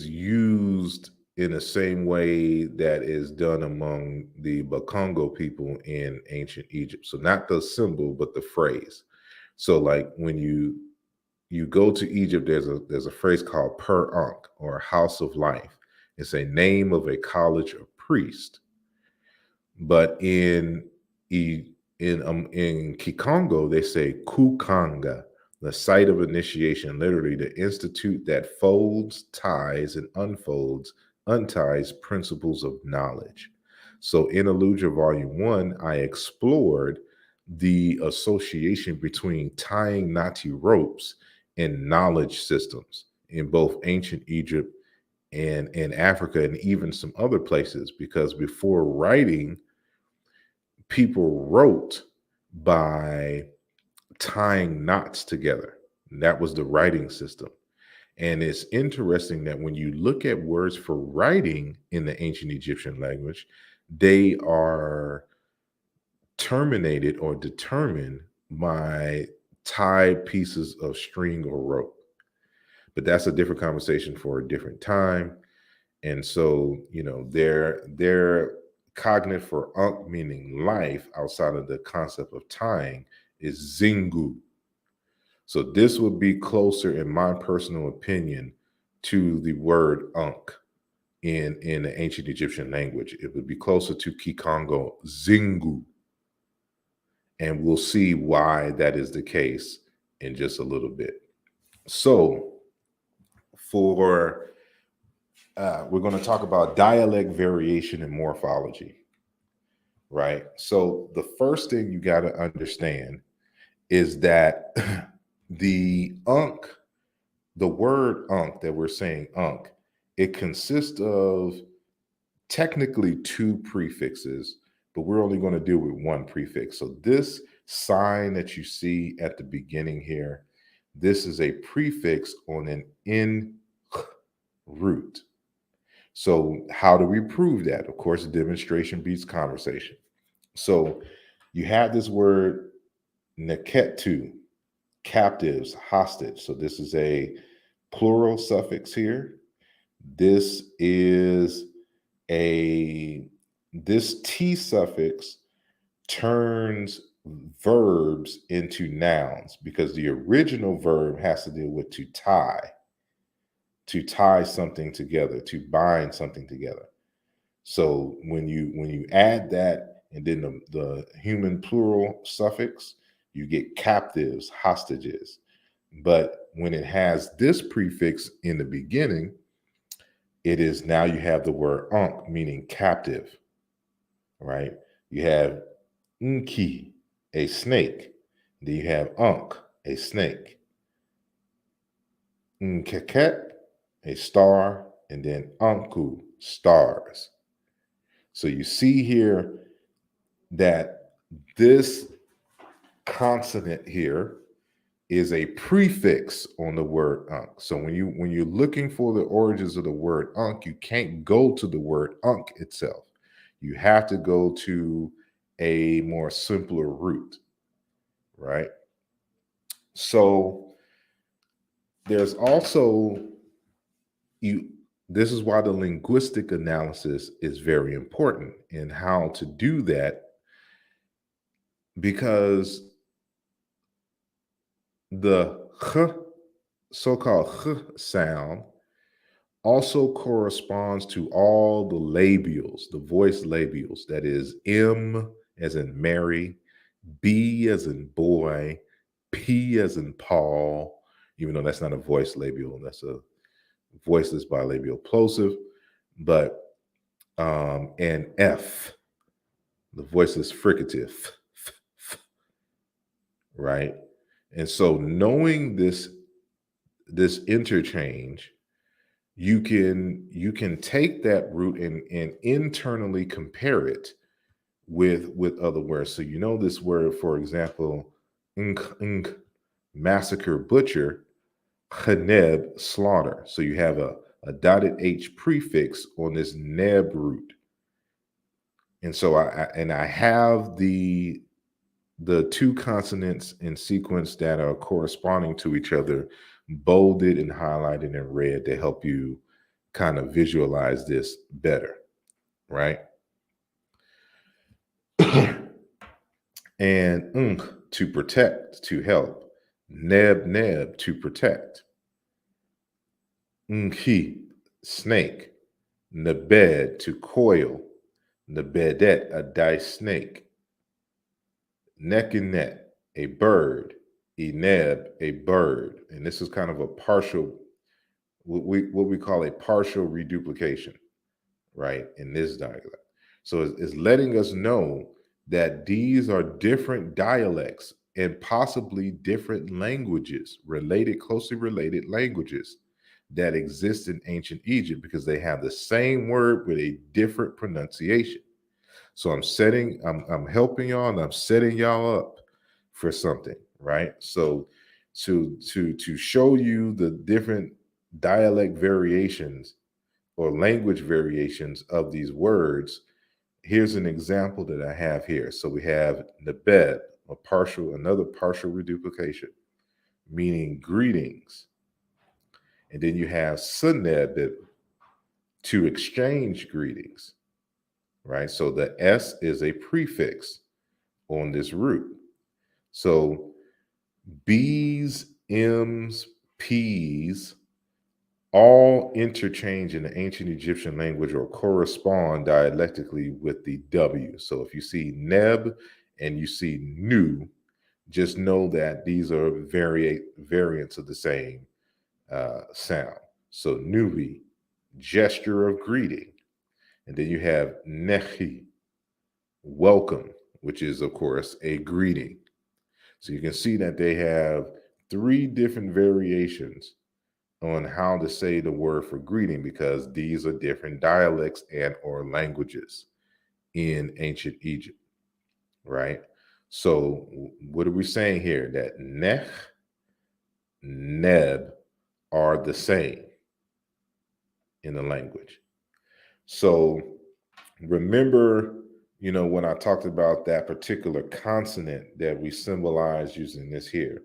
Speaker 2: used in the same way that is done among the Bakongo people in ancient Egypt. So not the symbol, but the phrase. So like when you go to Egypt, there's a phrase called Per Ankh, or House of Life. It's a name of a college of priest. But in Kikongo, they say Kukanga, the site of initiation, literally the institute that folds, ties, and unties principles of knowledge. So in Umoja Volume 1, I explored the association between tying Nati ropes and knowledge systems in both ancient Egypt and in Africa and even some other places, because before writing, people wrote by tying knots together. That was the writing system. And it's interesting that when you look at words for writing in the ancient Egyptian language, they are terminated or determined by tied pieces of string or rope. But that's a different conversation for a different time. And so, their cognate for Ankh, meaning life, outside of the concept of tying, is Zingu. So this would be closer, in my personal opinion, to the word Ankh in the ancient Egyptian language. It would be closer to Kikongo, Zingu. And we'll see why that is the case in just a little bit. So we're going to talk about dialect variation and morphology. right? So the first thing you got to understand is that the Ankh, the word Ankh that we're saying Ankh, it consists of technically two prefixes, but we're only going to deal with one prefix. So this sign that you see at the beginning here, this is a prefix on an in root. So how do we prove that? Of course, demonstration beats conversation. So you have this word neketu, captives, hostage. So this is a plural suffix here. This is this T suffix turns verbs into nouns because the original verb has to deal with to tie something together, to bind something together. So when you add that and then the human plural suffix, you get captives, hostages. But when it has this prefix in the beginning, it is now you have the word Ankh, meaning captive, right? You have Nki, a snake. Then you have Ankh, a snake. Nkeket, a star. And then Anku, stars. So you see here that this consonant here is a prefix on the word Ankh. So when you're looking for the origins of the word Ankh, you can't go to the word Ankh itself. You have to go to a more simpler root, right? So there's also this is why the linguistic analysis is very important in how to do that, because the h, so-called h sound, also corresponds to all the labials, the voice labials. That is M as in Mary, B as in boy, P as in Paul, even though that's not a voice labial, that's a voiceless bilabial plosive, but and F, the voiceless fricative, right? And so knowing this interchange, you can take that root and internally compare it with other words. So you know this word, for example, unk, massacre, butcher, cheneb, slaughter. So you have a dotted H prefix on this neb root. And so I have the two consonants in sequence that are corresponding to each other bolded and highlighted in red to help you kind of visualize this better, right? And to protect, to help. Neb, to protect. Nkhi, snake. Nebed, to coil. Nebedet, a dice snake. Neck and net, a bird. Eneb, a bird. And this is kind of a partial, what we call a partial reduplication, right, in this dialect. So it's letting us know that these are different dialects and possibly different languages, closely related languages that exist in ancient Egypt because they have the same word with a different pronunciation. So I'm helping y'all and I'm setting y'all up for something, right? So to show you the different dialect variations or language variations of these words, here's an example that I have here. So we have nebed, another partial reduplication, meaning greetings. And then you have suneb, to exchange greetings, right? So the S is a prefix on this root. So B's, M's, P's all interchange in the ancient Egyptian language or correspond dialectically with the W. So if you see Neb and you see Nu, just know that these are variants of the same sound. So Nubi, gesture of greeting. And then you have Nechi, welcome, which is, of course, a greeting. So you can see that they have 3 different variations on how to say the word for greeting, because these are different dialects and or languages in ancient Egypt, right? So what are we saying here? That nech, neb are the same in the language. So remember, when I talked about that particular consonant that we symbolize using this here,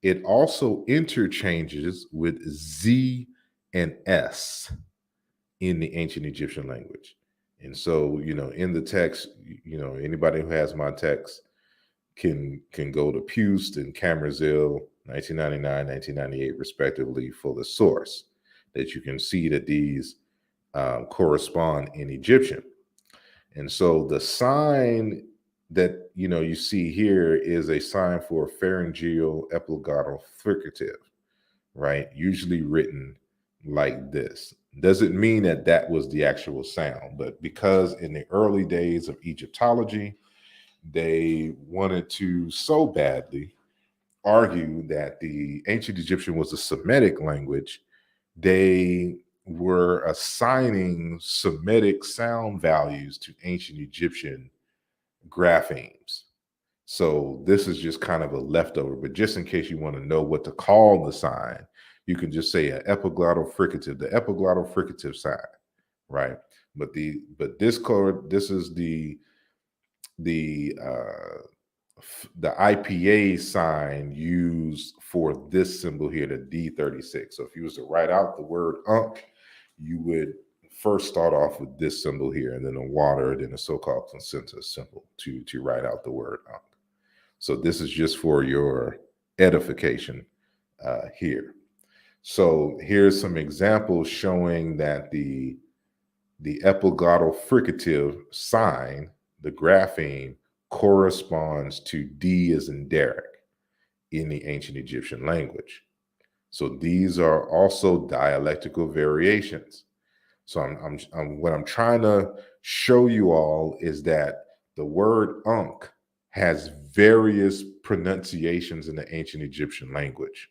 Speaker 2: it also interchanges with Z and S in the ancient Egyptian language. And so, in the text, anybody who has my text can go to Pust and Camerzil, 1999, 1998, respectively, for the source, that you can see that these correspond in Egyptian. And so the sign that you see here is a sign for pharyngeal epiglottal fricative, right? Usually written like this. Doesn't mean that that was the actual sound, but because in the early days of Egyptology, they wanted to so badly argue that the ancient Egyptian was a Semitic language, they were assigning Semitic sound values to ancient Egyptian graphemes. So this is just kind of a leftover, but just in case you want to know what to call the sign, you can just say an epiglottal fricative, the epiglottal fricative sign, right? But this is the IPA sign used for this symbol here, the D36. So if you was to write out the word Ankh, you would first start off with this symbol here, and then a water, then a so-called consensus symbol to write out the word Ankh. So this is just for your edification here. So here's some examples showing that the epiglottal fricative sign, the grapheme, corresponds to D as in Derek in the ancient Egyptian language. So these are also dialectical variations. So what I'm trying to show you all is that the word Ankh has various pronunciations in the ancient Egyptian language.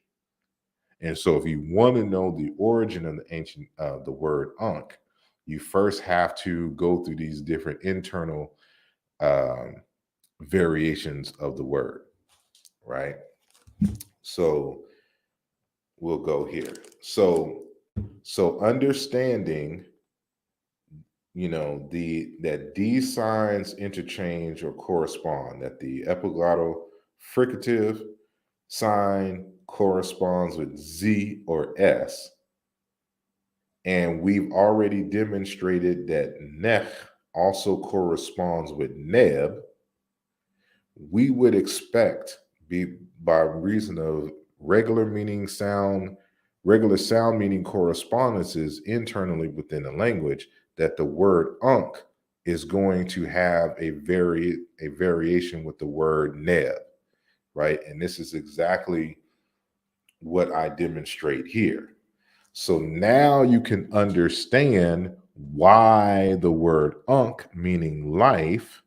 Speaker 2: And so if you want to know the origin of the word Ankh, you first have to go through these different internal variations of the word, right? So we'll go here. So understanding, that these signs interchange or correspond, that the epiglottal fricative sign corresponds with Z or S. And we've already demonstrated that Nech also corresponds with Neb. We would expect, by reason of regular sound meaning correspondences internally within the language, that the word Ankh is going to have a variation with the word Neb, right? And this is exactly what I demonstrate here. So now you can understand why the word Ankh, meaning life,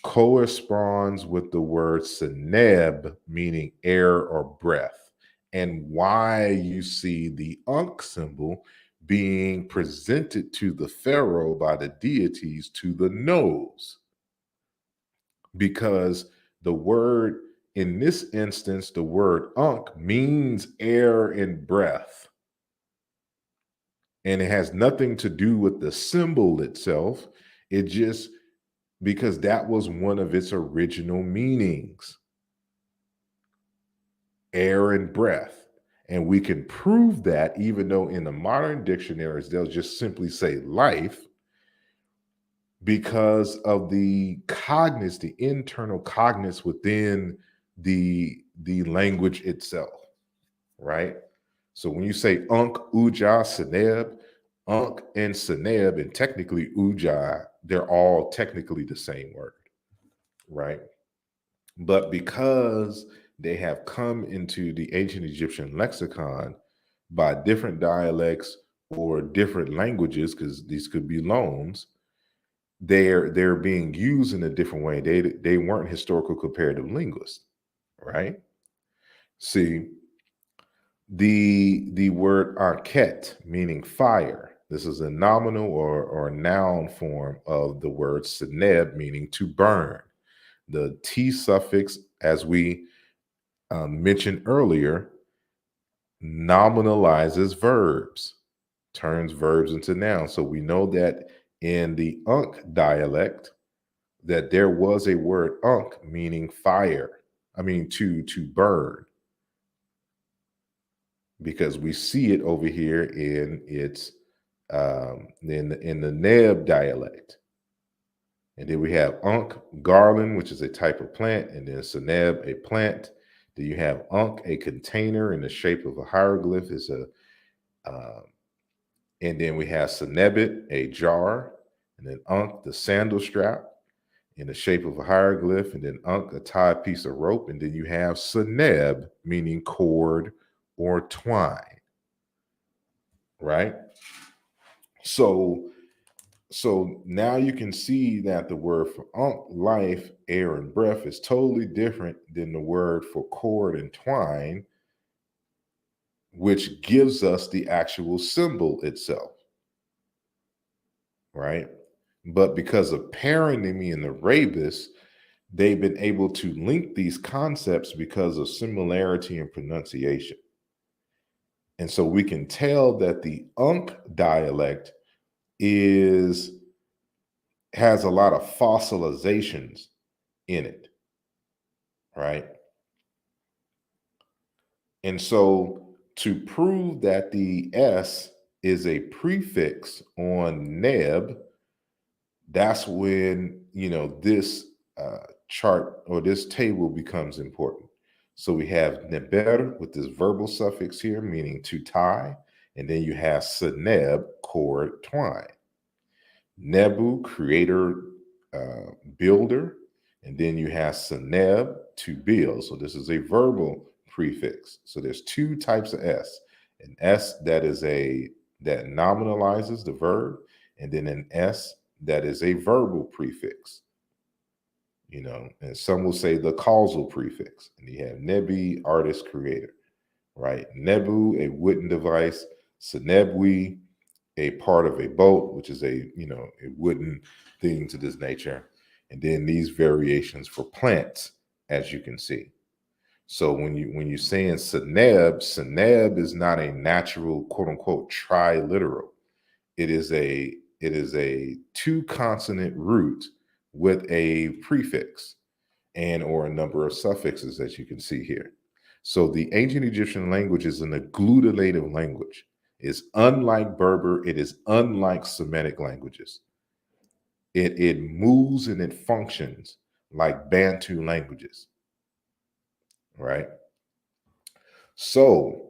Speaker 2: corresponds with the word Seneb, meaning air or breath, and why you see the Ankh symbol being presented to the pharaoh by the deities to the nose. Because the word, in this instance, the word Ankh means air and breath. And it has nothing to do with the symbol itself. It just, because that was one of its original meanings, air and breath. And we can prove that, even though in the modern dictionaries, they'll just simply say life, because of the cognates, the internal cognates within the language itself, right? So when you say Ankh, Uja, Seneb, Ankh and Seneb, and technically Uja, they're all technically the same word, right? But because they have come into the ancient Egyptian lexicon by different dialects or different languages, because these could be loans, they're being used in a different way. They weren't historical comparative linguists, right? See, the word anket, meaning fire. This is a nominal or noun form of the word seneb, meaning to burn. The T suffix, as we mentioned earlier, nominalizes verbs, turns verbs into nouns. So we know that in the Ankh dialect, that there was a word Ankh meaning fire. I mean to burn, because we see it over here in its in the Neb dialect. And then we have Ankh garland, which is a type of plant, and then Seneb, a plant. Then you have Ankh, a container in the shape of a hieroglyph, is a and then we have Senebit, a jar, and then Ankh, the sandal strap in the shape of a hieroglyph, and then Ankh, a tied piece of rope, and then you have Seneb, meaning cord or twine, right? So now you can see that the word for Ankh, life, air, and breath is totally different than the word for cord and twine, which gives us the actual symbol itself, right? But because of paronymy and the rebus, they've been able to link these concepts because of similarity in pronunciation. And so we can tell that the Ankh dialect has a lot of fossilizations in it, right? And so to prove that the S is a prefix on Neb, that's when, this chart or this table becomes important. So we have neber with this verbal suffix here, meaning to tie, and then you have seneb, cord, twine. Nebu, creator, builder, and then you have seneb, to build. So this is a verbal prefix. So there's two types of S: an S that nominalizes the verb, and then an S that is a verbal prefix. And some will say the causal prefix. And you have nebi, artist, creator, right? Nebu, a wooden device. Senebwi, a part of a boat, which is a wooden thing to this nature. And then these variations for plants, as you can see. So when you're saying seneb is not a natural, quote unquote, triliteral. It is a two consonant root with a prefix and or a number of suffixes, as you can see here. So the ancient Egyptian language is an agglutinative language. It's unlike Berber. It is unlike Semitic languages. It moves and it functions like Bantu languages, right? So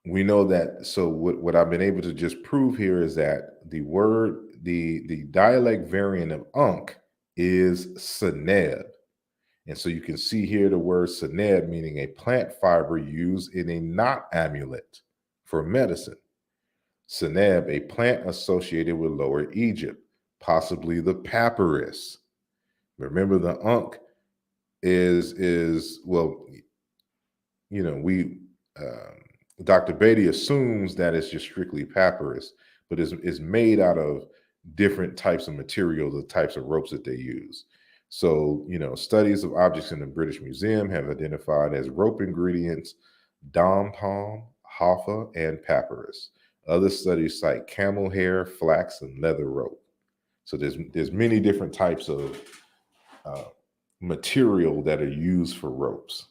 Speaker 2: we know that. So what I've been able to just prove here is that the dialect variant of Ankh is Seneb. And so you can see here the word seneb, meaning a plant fiber used in a knot amulet for medicine. Seneb, a plant associated with Lower Egypt, possibly the papyrus. Remember, the Ankh is well, Dr. Beatty assumes that it's just strictly papyrus, but it's made out of different types of material, the types of ropes that they use. So, studies of objects in the British Museum have identified as rope ingredients dom palm, hoffa, and papyrus. Other studies cite camel hair, flax, and leather rope. So there's many different types of material that are used for ropes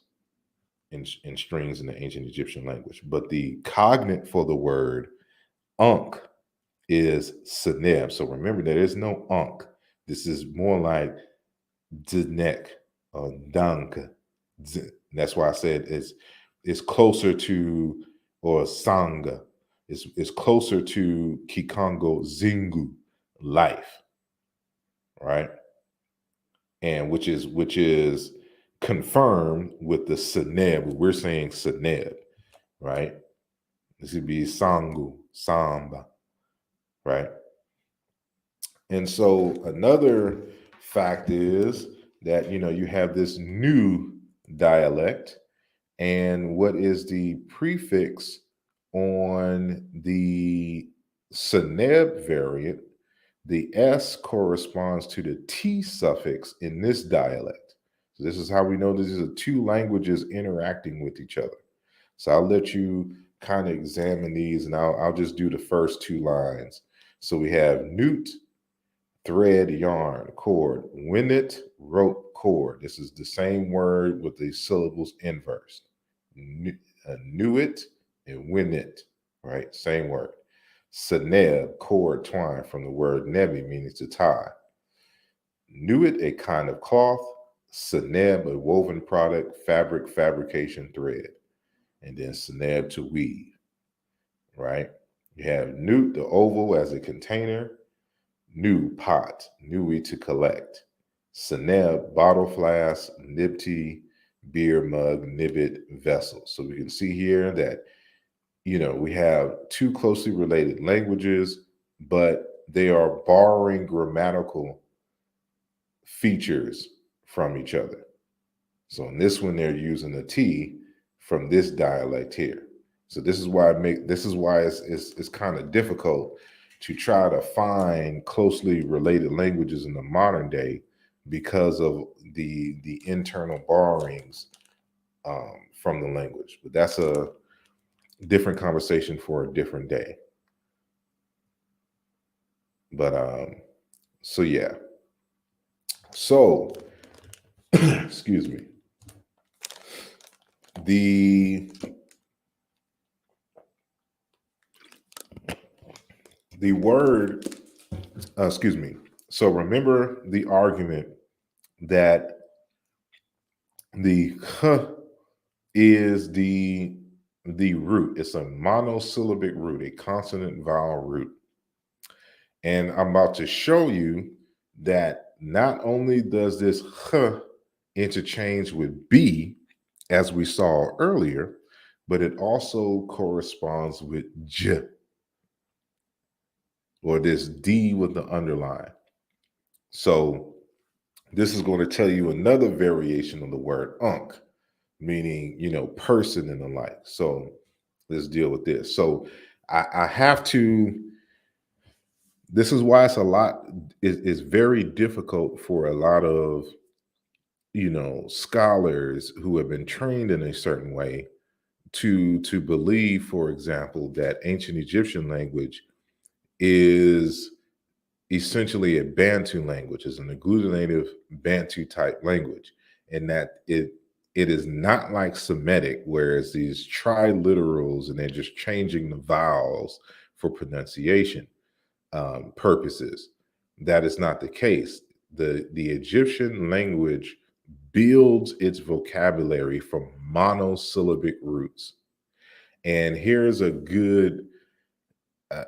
Speaker 2: and strings in the ancient Egyptian language. But the cognate for the word Ankh is seneb. So remember, there is no Ankh. This is more like Dnek or Dank. That's why I said it's closer to, or Sanga. It's closer to Kikongo Zingu, life, right? And which is confirmed with the Seneb. We're saying Seneb, right? This would be Sangu, Samba, right? And so another fact is that, you have this new dialect, and what is the prefix on the Seneb variant? The S corresponds to the T suffix in this dialect. So this is how we know these are two languages interacting with each other. So I'll let you kind of examine these, and I'll just do the first two lines. So we have newt, thread, yarn, cord, winnet, rope, cord. This is the same word with the syllables inversed. Newit and winnet, right? Same word. Seneb, cord, twine, from the word nebi, meaning to tie. Newit, a kind of cloth. Seneb, a woven product, fabric, fabrication, thread. And then seneb, to weave, right? You have newt, the oval, as a container. New, pot. Newi, to collect. Seneb, bottle, flask. Nibti, beer mug. Nibbit, vessel. So we can see here that we have two closely related languages, but they are borrowing grammatical features from each other. So in this one, they're using the T from this dialect here. So this is why it's kind of difficult to try to find closely related languages in the modern day because of the internal borrowings from the language. But that's a different conversation for a different day. But so yeah. So excuse me. The word excuse me. So remember the argument that the k is the root. It's a monosyllabic root, a consonant vowel root. And I'm about to show you that not only does this h interchange with b, as we saw earlier, but it also corresponds with j, or this d with the underline. So this is going to tell you another variation of the word Ankh, meaning, person and the like. So let's deal with this. So I have to, this is why it's very difficult for a lot of, scholars who have been trained in a certain way to believe, for example, that ancient Egyptian language is essentially a Bantu language, is an agglutinative Bantu type language, and that it is not like Semitic, where it's these triliterals and they're just changing the vowels for pronunciation purposes. That is not the case. The Egyptian language builds its vocabulary from monosyllabic roots. And here's a good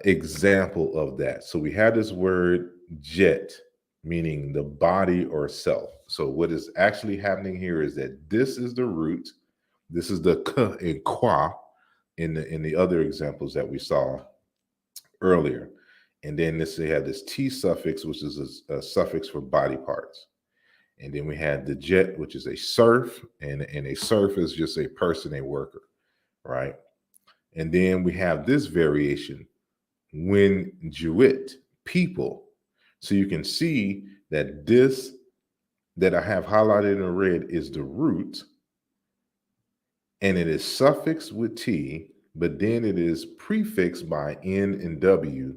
Speaker 2: example of that. So we have this word jet, meaning the body or self. So what is actually happening here is that this is the root. This is the k and qua in the other examples that we saw earlier. And then they have this T suffix, which is a suffix for body parts. And then we had the jet, which is a serf, and a serf is just a person, a worker, right? And then we have this variation, when Jewit, people. So you can see that this that I have highlighted in red is the root, and it is suffixed with T, but then it is prefixed by N and W,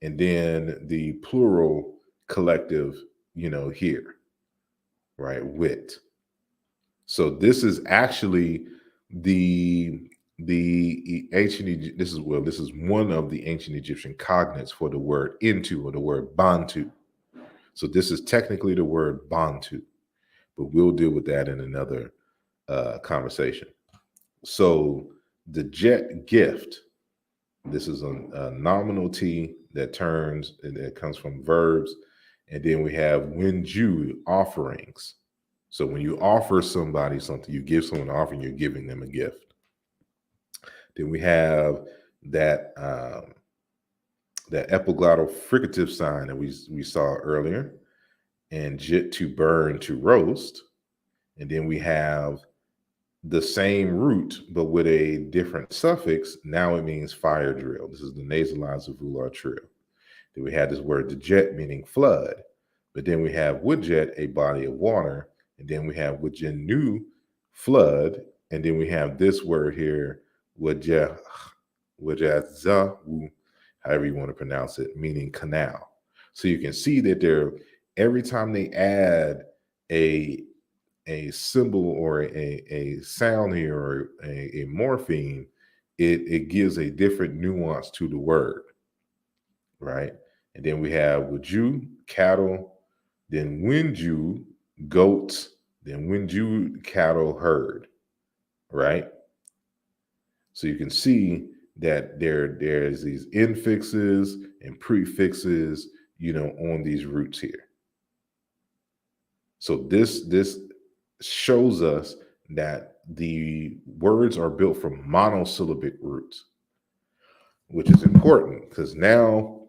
Speaker 2: and then the plural collective, here, right, wit. So this is actually the ancient, this is one of the ancient Egyptian cognates for the word into, or the word Bantu. So this is technically the word Bantu, but we'll deal with that in another conversation. So the jet gift, this is a nominal T that comes from verbs. And then we have winju, offerings. So when you offer somebody something, you give someone an offering, you're giving them a gift. Then we have that that epiglottal fricative sign that we saw earlier, and jit, to burn, to roast. And then we have the same root, but with a different suffix. Now it means fire drill. This is the nasalized volar trill. Then we had this word dejet, meaning flood. But then we have wudjet, a body of water. And then we have wujenu, flood. And then we have this word here, wujatzawu, however you want to pronounce it, meaning canal. So you can see that every time they add a symbol or a sound here or a morpheme, it gives a different nuance to the word, right? And then we have Waju, cattle, then Winju, goats, then Winju, cattle, herd, right? So you can see that there's these infixes and prefixes, on these roots here. So this shows us that the words are built from monosyllabic roots, which is important because now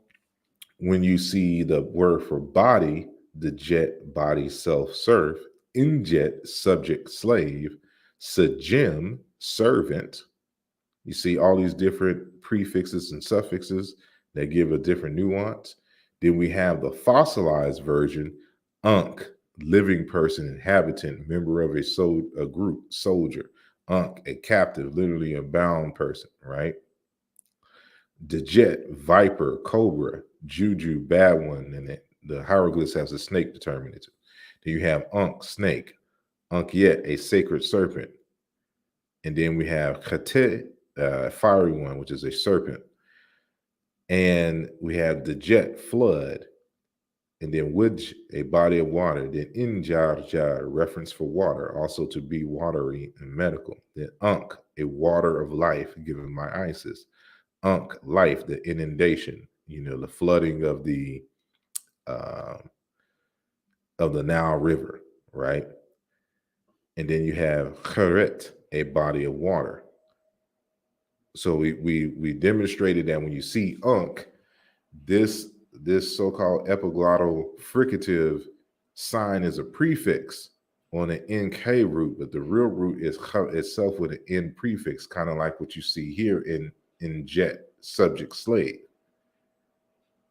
Speaker 2: when you see the word for body, the jet, body, self, serf, injet, subject, slave, sajim, servant, you see all these different prefixes and suffixes that give a different nuance. Then we have the fossilized version, Ankh, living person, inhabitant, member of a group, soldier. Ankh, a captive, literally a bound person, right? Dejet, viper, cobra, juju, bad one, and the hieroglyphs has a snake determinative. Then you have Ankh, snake, Ankyet, a sacred serpent. And then we have Khatet, fiery one, which is a serpent. And we have the jet, flood. And then Wuj, a body of water. Then Injar, reference for water, also to be watery and medical. Then Ankh, a water of life, given by Isis. Ankh, life, the inundation, the flooding of the Nile River, right? And then you have Kharet, a body of water. So we demonstrated that when you see Ankh, this so-called epiglottal fricative sign is a prefix on an NK root, but the real root is itself with an N prefix, kind of like what you see here in jet, subject, slave,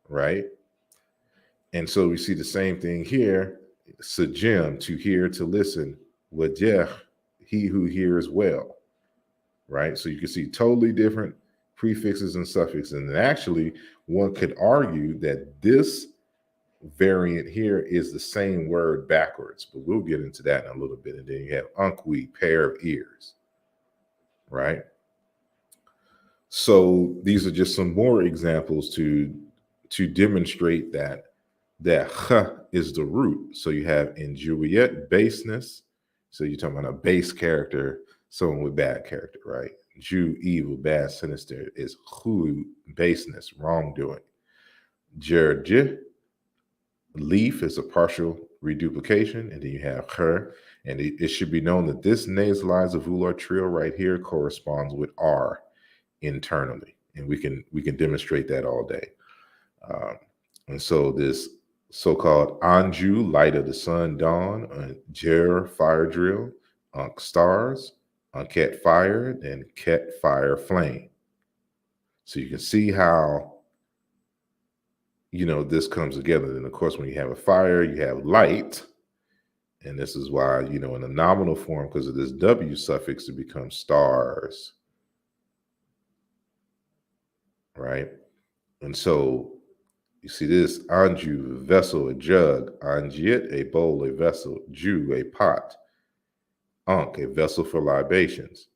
Speaker 2: right? And so we see the same thing here, sajim, to hear, to listen, wajeh, he who hears well, right? So you can see totally different prefixes and suffixes. And actually, one could argue that this variant here is the same word backwards, but we'll get into that in a little bit. And then you have unkwi, pair of ears, right? So these are just some more examples to demonstrate that ch is the root. So you have in Juliet, baseness. So you're talking about a base character, someone with bad character, right? Jew, evil, bad, sinister, is hu, baseness, wrongdoing. Jerj, leaf, is a partial reduplication. And then you have her. And it should be known that this nasalized volar trill right here corresponds with R internally. And we can demonstrate that all day. And so this so-called Anju, light of the sun, dawn, Jer, fire drill, Ankh, stars, Anket, fire, then Ket, fire, flame. So you can see how, this comes together. And of course, when you have a fire, you have light. And this is why, in the nominal form, because of this W suffix, it becomes stars, right? And so you see this, Anju, a vessel, a jug, Anjit, a bowl, a vessel, Ju, a pot, Ankh, a vessel for libations,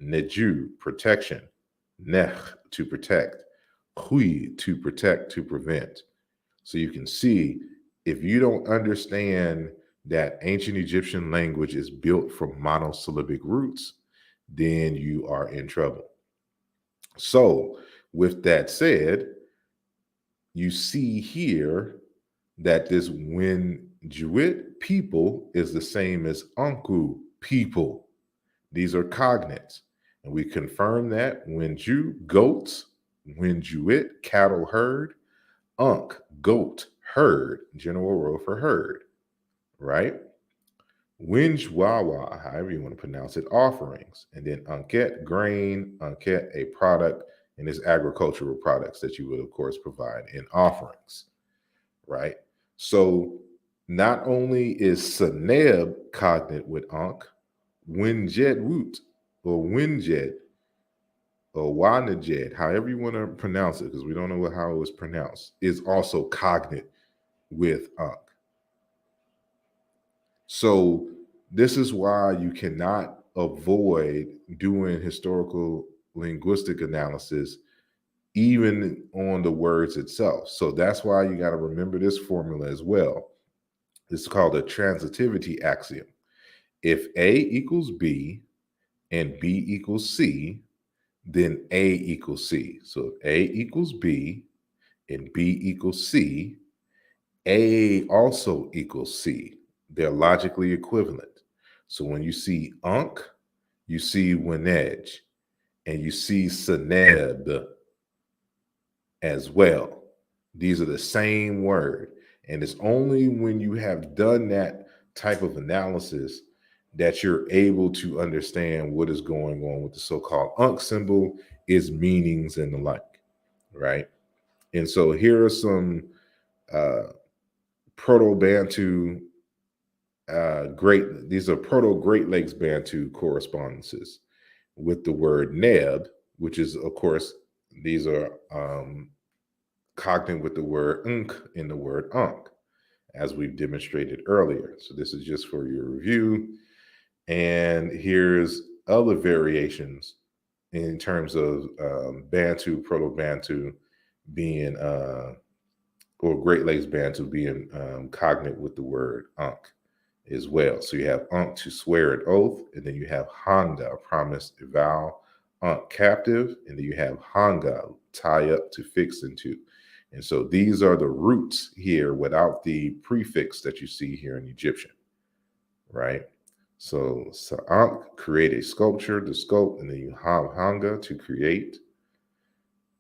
Speaker 2: Neju, protection, Nech, to protect, Hui, to protect, to prevent. So you can see, if you don't understand that ancient Egyptian language is built from monosyllabic roots, then you are in trouble. So with that said, you see here that this Winjuit, people, is the same as Anku, people. These are cognates. And we confirm that Winju, goats, Winjuit, cattle herd. Ankh, goat, herd, general word for herd, right? Winjwawa, however you want to pronounce it, offerings. And then Anket, grain, Anket, a product, and it's agricultural products that you would, of course, provide in offerings, right? So not only is Seneb cognate with Ankh, Winjed root or Winjed or Wanajed, however you want to pronounce it, because we don't know how it was pronounced, is also cognate with Ankh. So this is why you cannot avoid doing historical linguistic analysis even on the words itself. So that's why you got to remember this formula as well. It's called a transitivity axiom. If A equals B and B equals C, then A equals C. So if A equals B and B equals C, A also equals C. They're logically equivalent. So when you see Ankh, you see Winej, and you see Seneb as well. These are the same word. And it's only when you have done that type of analysis that you're able to understand what is going on with the so-called Ankh symbol, its meanings and the like, right? And so here are some Proto-Bantu these are Proto-Great Lakes Bantu correspondences with the word Neb, which is, of course, these are cognate with the word Unk in the word Ankh, as we've demonstrated earlier. So this is just for your review. And here's other variations in terms of Bantu, Proto-Bantu being, or Great Lakes Bantu being cognate with the word Ankh as well. So you have Ankh, to swear an oath, and then you have Hanga, promise, a vow, Ankh, captive, and then you have Hanga, tie up, to fix into. And so these are the roots here without the prefix that you see here in Egyptian, right? So Ankh, create a sculpture, the sculpt, and then you have Hanga, to create,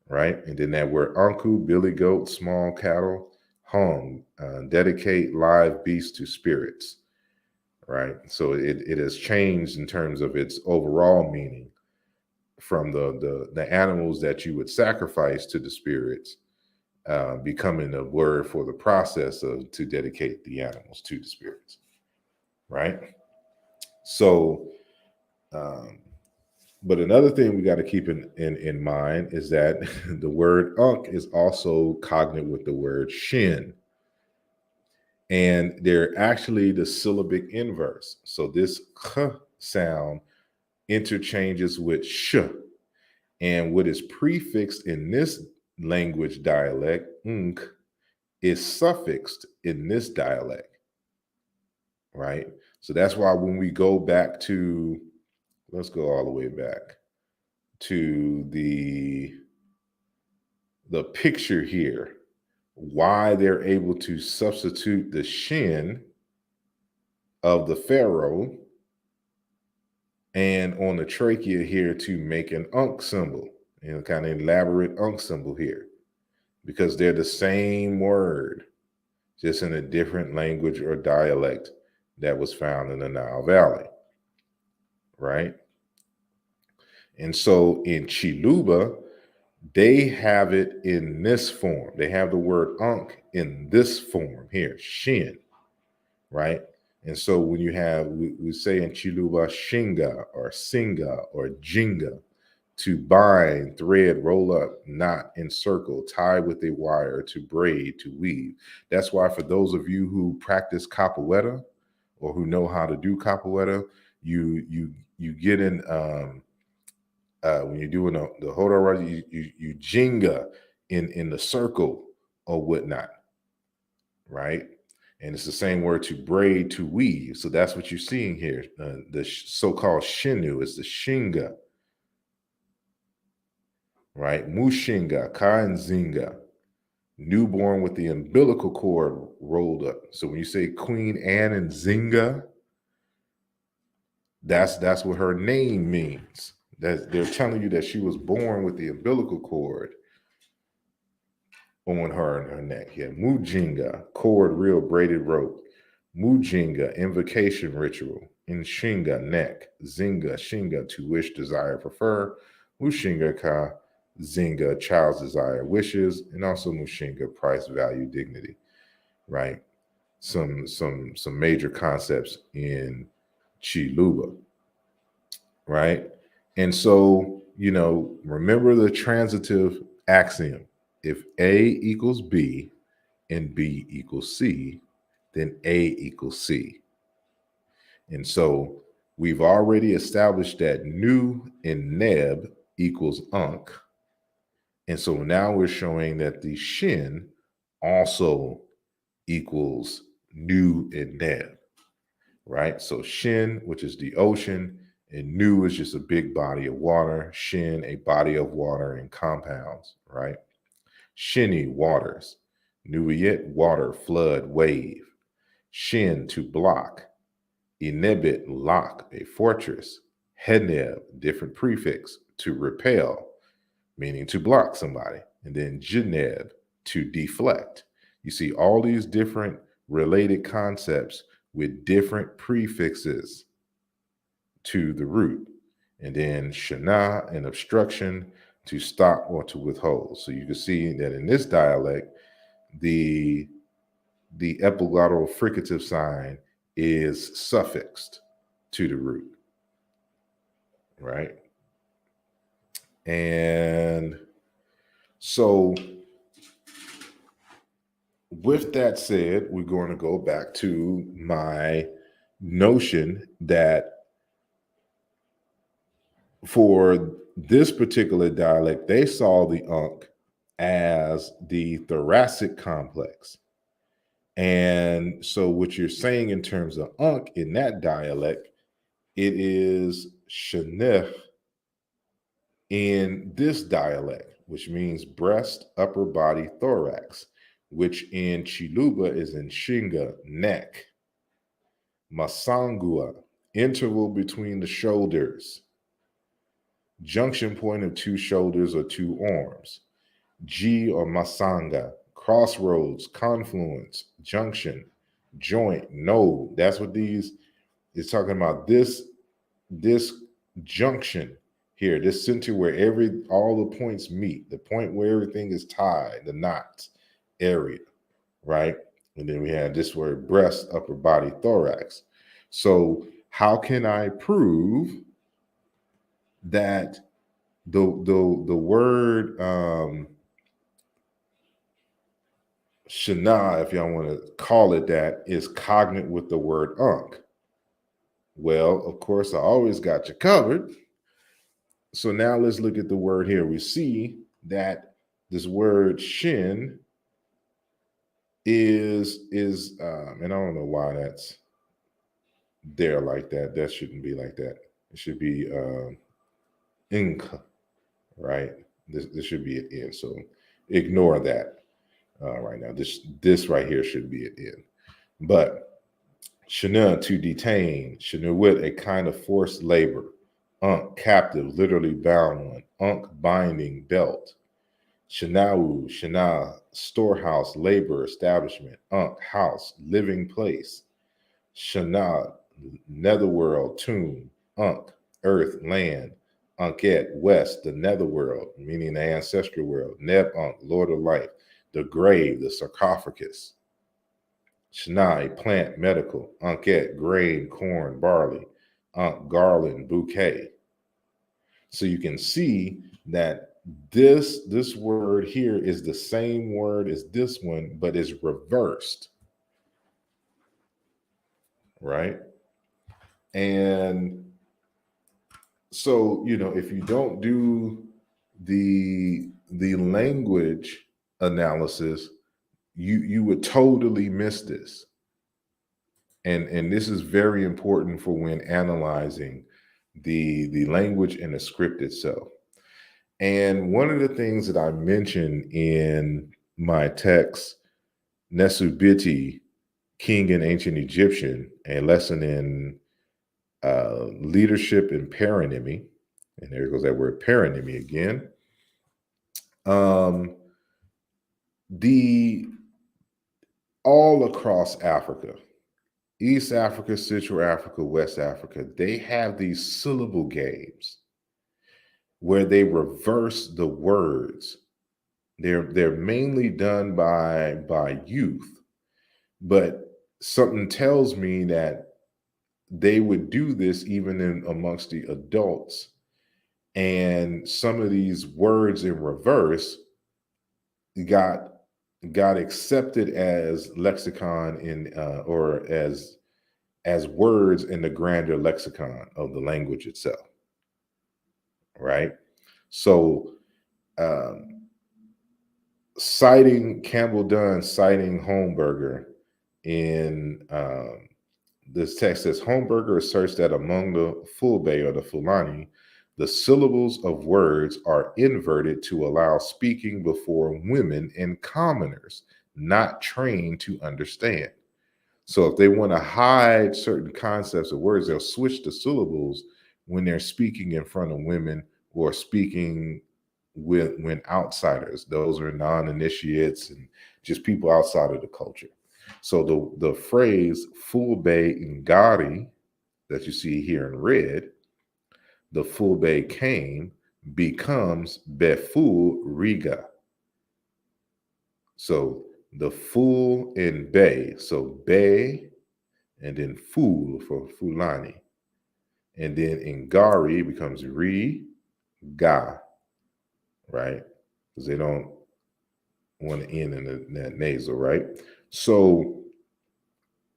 Speaker 2: right? And then that word Anku, billy goat, small cattle, Hong, dedicate live beasts to spirits, right? So it has changed in terms of its overall meaning from the animals that you would sacrifice to the spirits, becoming a word for the process of to dedicate the animals to the spirits, right? So, but another thing we got to keep in mind is that the word Unk is also cognate with the word Shin. And they're actually the syllabic inverse. So this K sound interchanges with sh. And what is prefixed in this language dialect, Unk, is suffixed in this dialect, right? So that's why when we go back to, let's go all the way back to the picture here, why they're able to substitute the shin of the pharaoh and on the trachea here to make an Unk symbol, kind of elaborate Unk symbol here, because they're the same word, just in a different language or dialect that was found in the Nile Valley, right? And so in Chiluba, they have it in this form. They have the word Unk in this form here, Shin, right? And so when you have, we say in Chiluba, Shinga or Singa or Jinga, to bind, thread, roll up, knot, encircle, tie with a wire, to braid, to weave. That's why for those of you who practice capoeira or who know how to do capoeira, you get in, when you're doing the hodara, you jinga in the circle or whatnot, right? And it's the same word to braid, to weave. So that's what you're seeing here. The so-called shinu is the shinga, right? Mushinga, kanzinga, newborn with the umbilical cord rolled up. So when you say Queen Anne and Zinga, that's what her name means. That they're telling you that she was born with the umbilical cord on her neck here. Mujinga, cord, reel, braided rope. Mujinga, invocation ritual. Inshinga, neck. Zinga, shinga, to wish, desire, prefer. Mushinga, ka, zinga, child's desire, wishes. And also mushinga, price, value, dignity, right? Some major concepts in Chiluba, right? And so, remember the transitive axiom. If A equals B and B equals C, then A equals C. And so we've already established that Nu in Neb equals Ankh. And so now we're showing that the Shin also equals Nu in Neb, right? So Shin, which is the ocean, and Nu is just a big body of water. Shin, a body of water in compounds, right? Shini, waters. Nuyet, water, flood, wave. Shin, to block. Inebit, lock, a fortress. Heneb, different prefix, to repel, meaning to block somebody. And then Geneb, to deflect. You see all these different related concepts with different prefixes to the root. And then Shana, an obstruction, to stop or to withhold. So you can see that in this dialect, the epiglottal fricative sign is suffixed to the root, right? And so with that said, we're going to go back to my notion that for this particular dialect, they saw the Ankh as the thoracic complex. And so what you're saying in terms of Ankh in that dialect, it is Shanef in this dialect, which means breast, upper body, thorax, which in Chiluba is in Shinga, neck. Masangua, interval between the shoulders. Junction point of two shoulders or two arms. G or Masanga, crossroads, confluence, junction, joint, node. That's what these is talking about. This junction here, this center where all the points meet, the point where everything is tied, the knots area, right? And then we have this word breast, upper body, thorax. So how can I prove that the word Shana, if y'all want to call it that, is cognate with the word Ankh? Well, of course, I always got you covered. So now let's look at the word here. We see that this word Shin is and I don't know why that's there like that. That shouldn't be like that. It should be Inka, right? This should be an N. So ignore that right now. This right here should be an N. But Shana, to detain. Shanuwit, a kind of forced labor. Ankh, captive, literally bound one. Ankh, binding, belt. Shanau, Shana, storehouse, labor, establishment. Ankh, house, living place. Shana, netherworld, tomb. Ankh, earth, land. Ankhet, west, the netherworld, meaning the ancestral world. Neb Ankh, Lord of life. The grave, the sarcophagus. Shnai, plant, medical. Ankhet, grain, corn, barley. Ankh, garland, bouquet. So you can see that this word here is the same word as this one, but is reversed, right? And so, if you don't do the language analysis, you would totally miss this. And this is very important for when analyzing the language and the script itself. And one of the things that I mentioned in my text, Nesubiti, King in Ancient Egyptian, a lesson in leadership and paronymy, and there goes that word paronymy again. the all across Africa, East Africa, Central Africa, West Africa, they have these syllable games where they reverse the words. They're mainly done by youth, but something tells me that they would do this even in amongst the adults. And some of these words in reverse got accepted as lexicon in or as words in the grander lexicon of the language itself, right? So citing Campbell Dunn, citing Holmberger in this text says Holmberger asserts that among the Fulbe or the Fulani, the syllables of words are inverted to allow speaking before women and commoners not trained to understand. So if they want to hide certain concepts of words, they'll switch the syllables when they're speaking in front of women or speaking with when outsiders. Those are non-initiates and just people outside of the culture. So the phrase Fulbe Ngari that you see here in red, the Fulbe came, becomes Befu Riga. So the Ful in Be, so Be and then Ful for Fulani. And then Ngari becomes Ga, right? Because they don't want to end in that nasal, right? So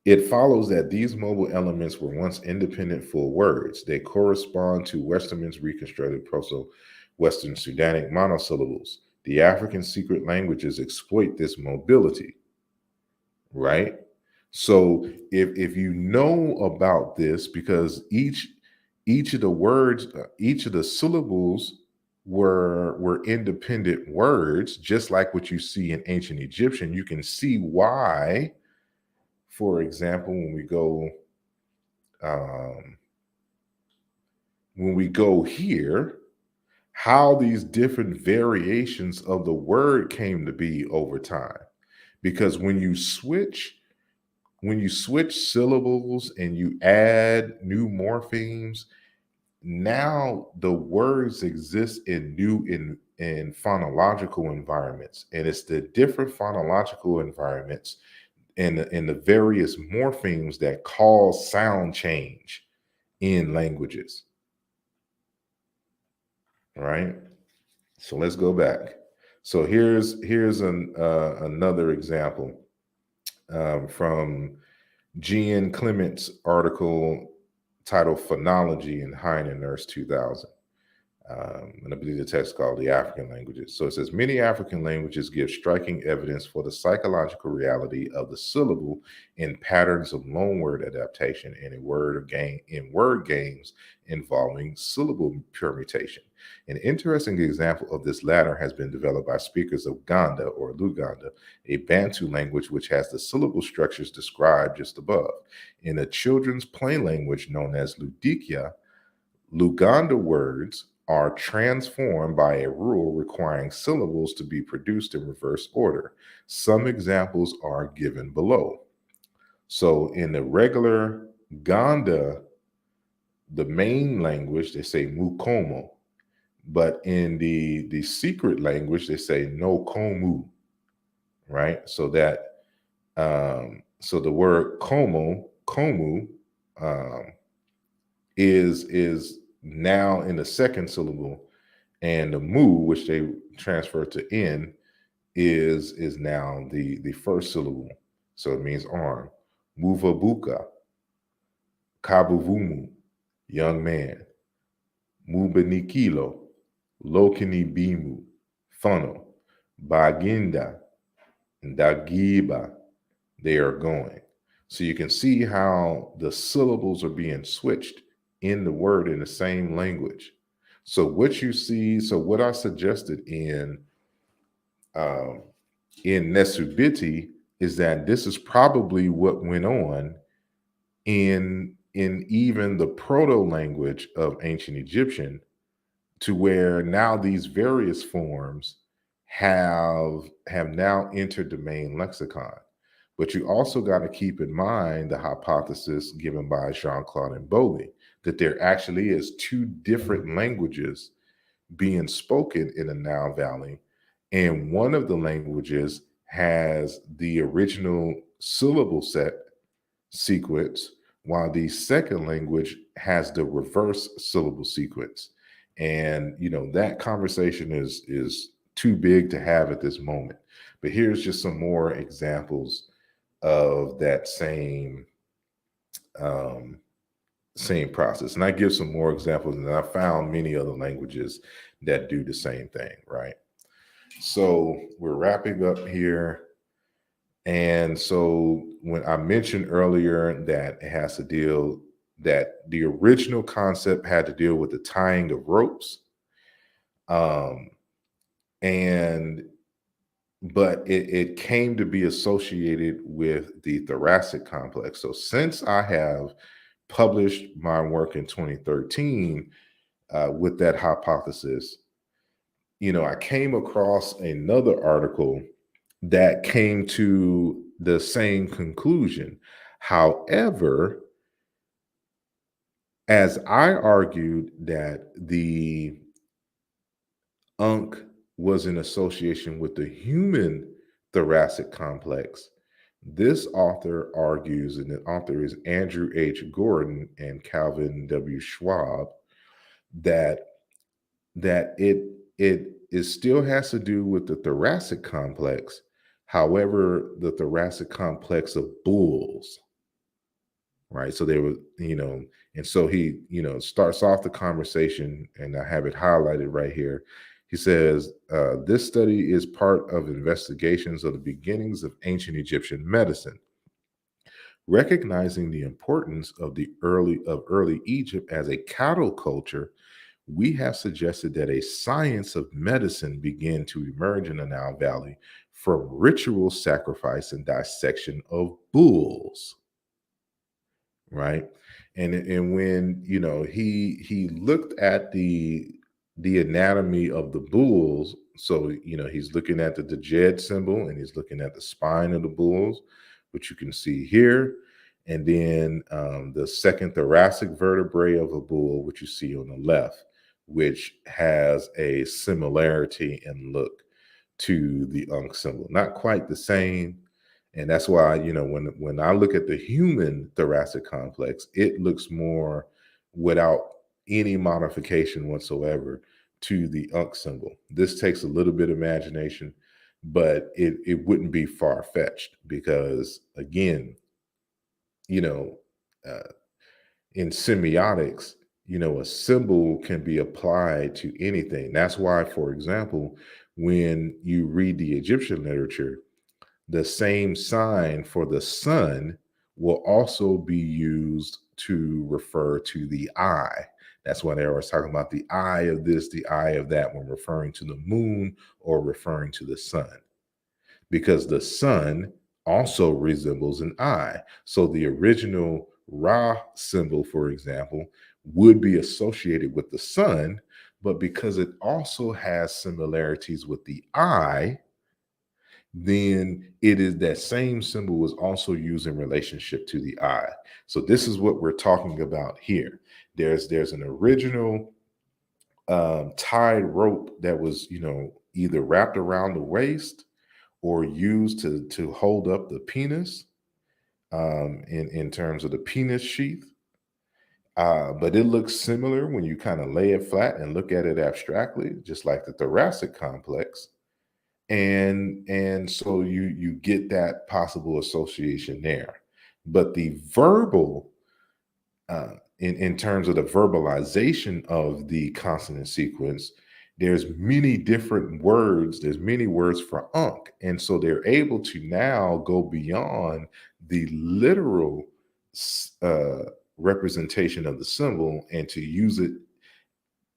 Speaker 2: it follows that these mobile elements were once independent full words. They correspond to Westerman's reconstructed Proto-Western Sudanic monosyllables. The African secret languages exploit this mobility, right? So if you know about this, because each of the words, each of the syllables were independent words, just like what you see in ancient Egyptian, you can see why. For example, when we go here, how these different variations of the word came to be over time. Because when you switch syllables and you add new morphemes, now the words exist in new in phonological environments, and it's the different phonological environments and the various morphemes that cause sound change in languages. Right? So let's go back. So here's another example from Gian Clement's article titled Phonology in Hein and Nurse 2000. And I believe the text called The African Languages. So it says, many African languages give striking evidence for the psychological reality of the syllable in patterns of loanword adaptation and in word games involving syllable permutation. An interesting example of this latter has been developed by speakers of Ganda or Luganda, a Bantu language which has the syllable structures described just above. In a children's play language known as Ludikia, Luganda words are transformed by a rule requiring syllables to be produced in reverse order. Some examples are given below. So in the regular Ganda, the main language, they say Mukomo. But in the secret language, they say no komu, right? So that so the word komu is now in the second syllable, and the mu, which they transfer to n, is now the first syllable. So it means arm. Muvabuka, kabuvumu, young man. Mubanikilo, lokini bimu, funnel. Baginda, dagiba, they are going. So you can see how the syllables are being switched in the word in the same language. So what you see, so what I suggested in Nesubiti is that this is probably what went on in even the proto-language of ancient Egyptian, to where now these various forms have now entered the main lexicon. But you also got to keep in mind the hypothesis given by Jean-Claude and Bowley that there actually is two different languages being spoken in the Nile Valley, and one of the languages has the original syllable set sequence, while the second language has the reverse syllable sequence. And that conversation is too big to have at this moment. But here's just some more examples of that um, same process. And I give some more examples, and I found many other languages that do the same thing, right? So we're wrapping up here. And so when I mentioned earlier that it has to deal, that the original concept had to deal with the tying of ropes. But it came to be associated with the thoracic complex. So since I have published my work in 2013 with that hypothesis, I came across another article that came to the same conclusion. However, as I argued that the Ankh was in association with the human thoracic complex, this author argues, and the author is Andrew H. Gordon and Calvin W. Schwab, that it still has to do with the thoracic complex. However, the thoracic complex of bulls, right? So they were, and so he, starts off the conversation, and I have it highlighted right here. He says, this study is part of investigations of the beginnings of ancient Egyptian medicine. Recognizing the importance of early Egypt as a cattle culture, we have suggested that a science of medicine begin to emerge in the Nile Valley from ritual sacrifice and dissection of bulls. Right. And when he looked at the anatomy of the bulls, so he's looking at the Djed symbol, and he's looking at the spine of the bulls, which you can see here, and then the second thoracic vertebrae of a bull, which you see on the left, which has a similarity in look to the Ankh symbol. Not quite the same. And that's why, when I look at the human thoracic complex, it looks more without any modification whatsoever to the Ankh symbol. This takes a little bit of imagination, but it wouldn't be far-fetched because, again, in semiotics, a symbol can be applied to anything. That's why, for example, when you read the Egyptian literature, the same sign for the sun will also be used to refer to the eye. That's why they were talking about the eye of this, the eye of that, when referring to the moon or referring to the sun, because the sun also resembles an eye. So the original Ra symbol, for example, would be associated with the sun, but because it also has similarities with the eye, then it is that same symbol was also used in relationship to the eye. So this is what we're talking about here. There's an original tied rope that was, either wrapped around the waist or used to hold up the penis in terms of the penis sheath. But it looks similar when you kind of lay it flat and look at it abstractly, just like the thoracic complex. And so you get that possible association there. But the verbal, in terms of the verbalization of the consonant sequence, there's many different words. There's many words for Ankh. And so they're able to now go beyond the literal representation of the symbol and to use it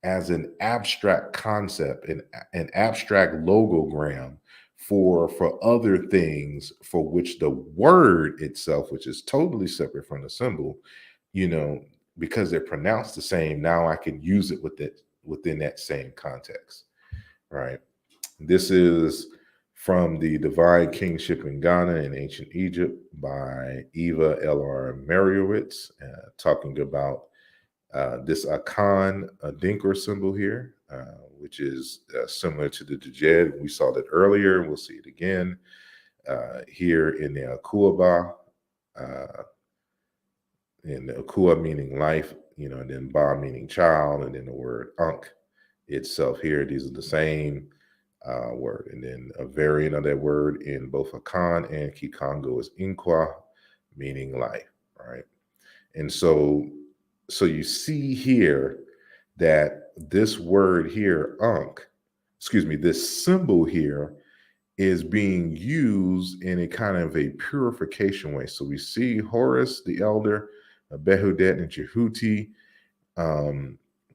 Speaker 2: as an abstract concept, an abstract logogram for other things for which the word itself, which is totally separate from the symbol, because they're pronounced the same, now I can use it within that same context, right? This is from the Divine Kingship in Ghana and Ancient Egypt by Eva L.R. Mariowitz, talking about this Akan Adinkra symbol here, which is similar to the Djed. We saw that earlier. We'll see it again here in the Kuumba, in the Akua meaning life, and then Ba meaning child, and then the word Ankh itself here. These are the same word. And then a variant of that word in both Akan and Kikongo is Inkwa, meaning life, right? And so you see here that this word here, Ankh, this symbol here is being used in a kind of a purification way. So we see Horus, the elder, Behudet, and Jehuti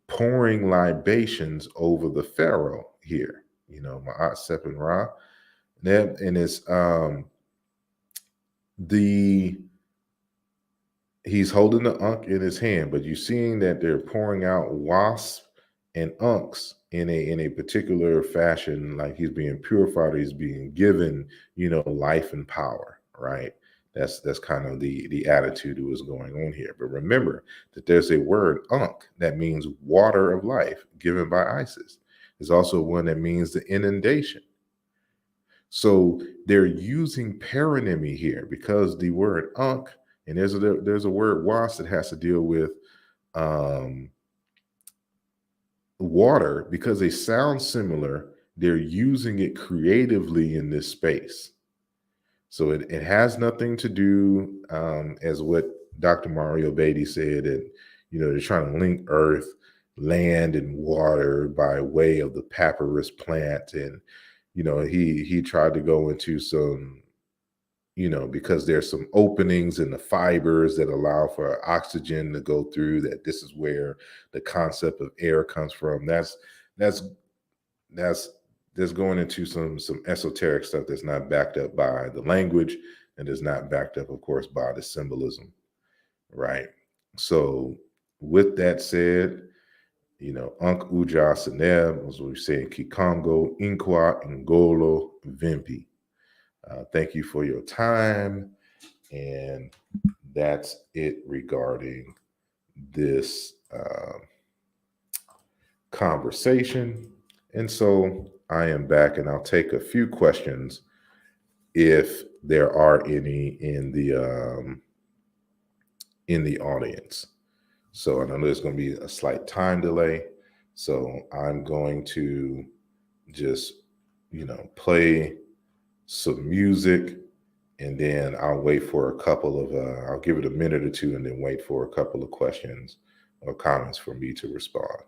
Speaker 2: pouring libations over the pharaoh here, Ma'at Sep and Ra. And it's he's holding the Ankh in his hand, but you're seeing that they're pouring out wasps and Ankhs in a particular fashion, like he's being purified, he's being given, life and power, right? That's kind of the attitude that was going on here. But remember that there's a word, Ankh, that means water of life, given by Isis. There's also one that means the inundation. So they're using paronymy here because the word Ankh, and there's a word wasp that has to deal with water, because they sound similar. They're using it creatively in this space. So it has nothing to do, as what Dr. Mario Beatty said, that, they're trying to link earth, land, and water by way of the papyrus plant. And, he tried to go into some, because there's some openings in the fibers that allow for oxygen to go through, that this is where the concept of air comes from. That's going into some esoteric stuff that's not backed up by the language, and is not backed up, of course, by the symbolism, right? So with that said, Ankh Uja Seneb, as we say in Kikongo, Inkwa Ngolo Vimpi. Thank you for your time. And that's it regarding this conversation. And so I am back, and I'll take a few questions if there are any in the audience. So I know there's going to be a slight time delay. So I'm going to just, play some music, and then I'll wait for a couple of, I'll give it a minute or two, and then wait for a couple of questions or comments for me to respond.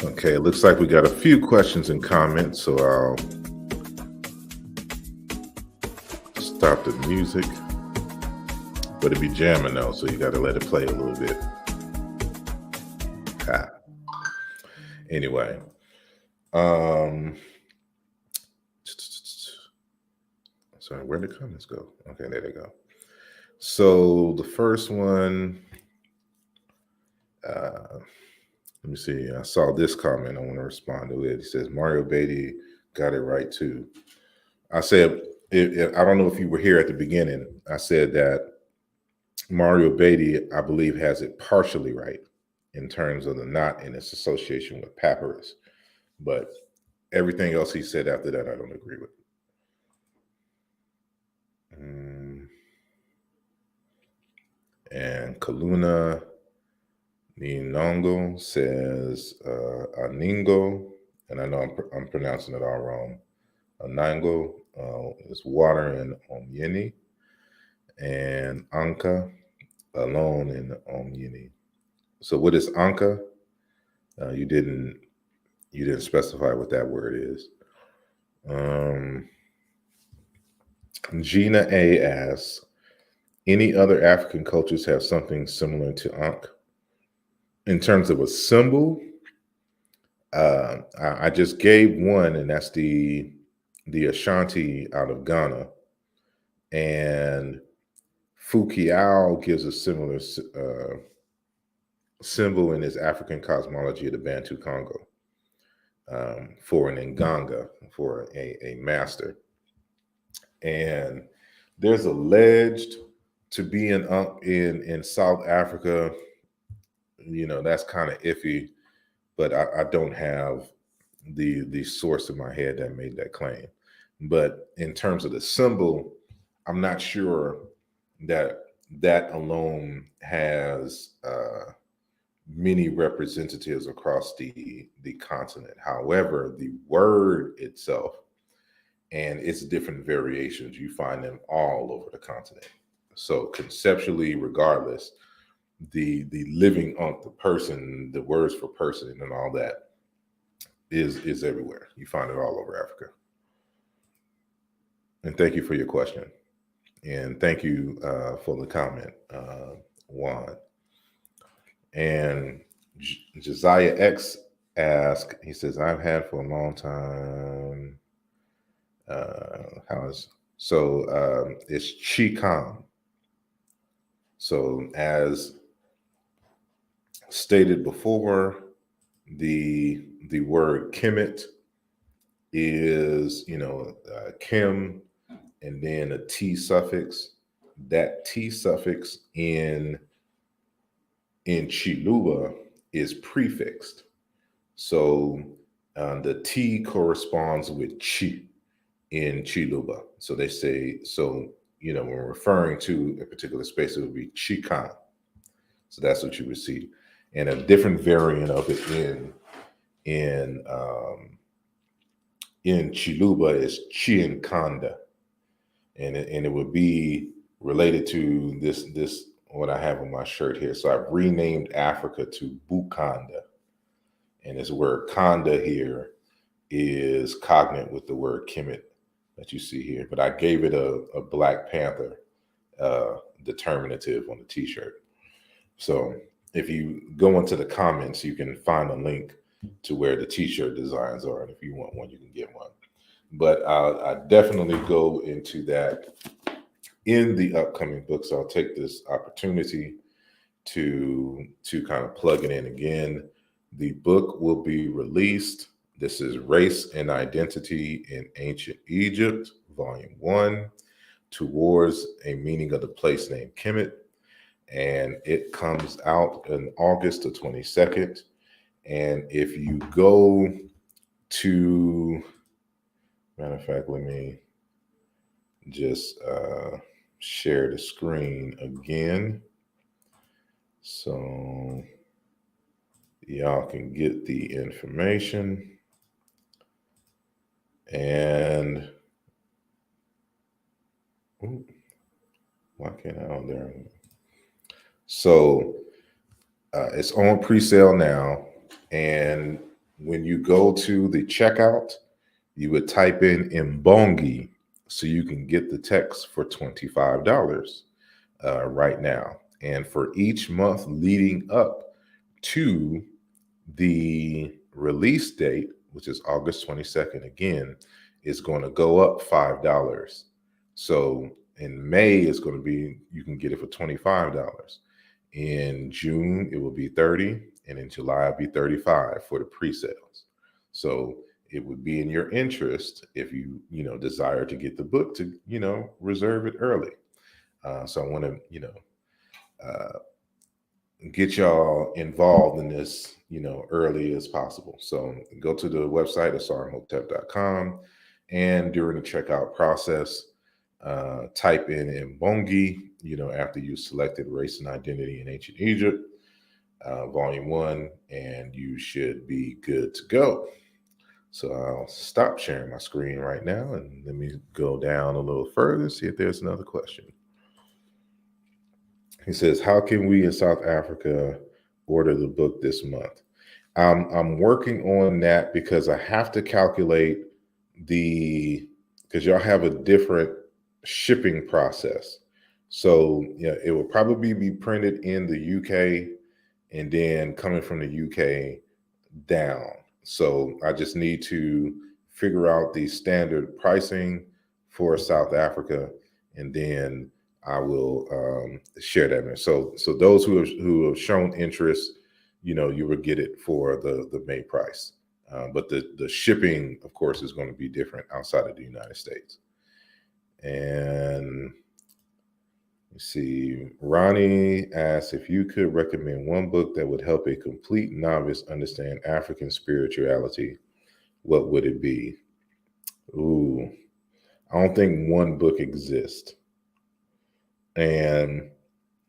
Speaker 2: Okay, it looks like we got a few questions and comments, so I'll stop the music. But it'd be jamming though, so you got to let it play a little bit. Anyway, sorry, where'd the comments go? Okay, there they go. So the first one, let me see. I saw this comment. I want to respond to it. He says Mario Beatty got it right too. I said, I don't know if you were here at the beginning. I said that Mario Beatty, I believe, has it partially right in terms of the knot and its association with papyrus. But everything else he said after that, I don't agree with. And Kaluna Ninongo says Aningo, and I know I'm pronouncing it all wrong. Anango is water in Omyeni, and Anka alone in Omyeni. So what is Anka? You didn't specify what that word is. Gina A asks, any other African cultures have something similar to Ankh? In terms of a symbol, I just gave one, and that's the Ashanti out of Ghana. And Fukiao gives a similar symbol in his African cosmology of the Bantu Congo for an Nganga, for a master. And there's alleged to be an Ankh in South Africa. You know, that's kind of iffy, but I don't have the source in my head that made that claim. But in terms of the symbol, I'm not sure that alone has many representatives across the continent. However, the word itself and its different variations, you find them all over the continent. So conceptually, regardless, the living Ankh, the person, the words for person and all that is everywhere. You find it all over Africa. And thank you for your question. And thank you for the comment, Juan. And Josiah X asked, he says, I've had for a long time. It's Chikam. So as stated before, the word Kemet is, Kim, and then a T suffix. That T suffix in Chiluba is prefixed. So the T corresponds with Chi in Chiluba. So they say, when referring to a particular space, it would be Chikan. So that's what you would see. And a different variant of it in Chiluba is Chinkanda. And it would be related to this what I have on my shirt here. So I've renamed Africa to Bukanda. And this word Kanda here is cognate with the word Kemet that you see here. But I gave it a Black Panther determinative on the t-shirt. So if you go into the comments, you can find a link to where the t-shirt designs are. And if you want one, you can get one. But I definitely go into that in the upcoming books. I'll take this opportunity to kind of plug it in again. The book will be released. This is Race and Identity in Ancient Egypt, Volume 1, Towards a Meaning of the Place Named Kemet. And it comes out on August the 22nd. And if you go to, matter of fact, let me just share the screen again so y'all can get the information. And why can't I on there? So it's on pre-sale now, and when you go to the checkout, you would type in Mbongi so you can get the text for $25 right now. And for each month leading up to the release date, which is August 22nd, again, is going to go up $5. So in May, it's going to be, you can get it for $25. In June, it will be 30, and in July, it'll be 35 for the pre-sales. So it would be in your interest if you, desire to get the book to, reserve it early. So I want to, get y'all involved in this, early as possible. So go to the website, asarimhotep.com, and during the checkout process, type in Mbongi, after you selected Race and Identity in Ancient Egypt, Volume 1, and you should be good to go. So I'll stop sharing my screen right now, and let me go down a little further, see if there's another question. He says, how can we in South Africa order the book this month? I'm working on that because I have to calculate because y'all have a different shipping process. So it will probably be printed in the UK and then coming from the UK down. So I just need to figure out the standard pricing for South Africa, and then I will share that. So those who have shown interest, you will get it for the May price. But the shipping, of course, is going to be different outside of the United States. And let's see, Ronnie asks if you could recommend one book that would help a complete novice understand African spirituality, what would it be? Ooh, I don't think one book exists. And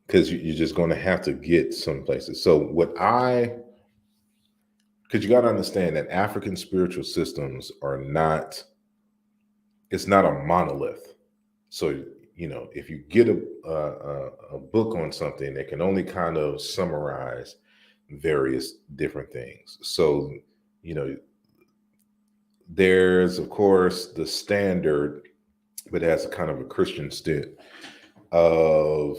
Speaker 2: because you're just going to have to get some places. So because you got to understand that African spiritual systems it's not a monolith. So, if you get a book on something, they can only kind of summarize various different things. So, there's, of course, the standard, but it has a kind of a Christian stint of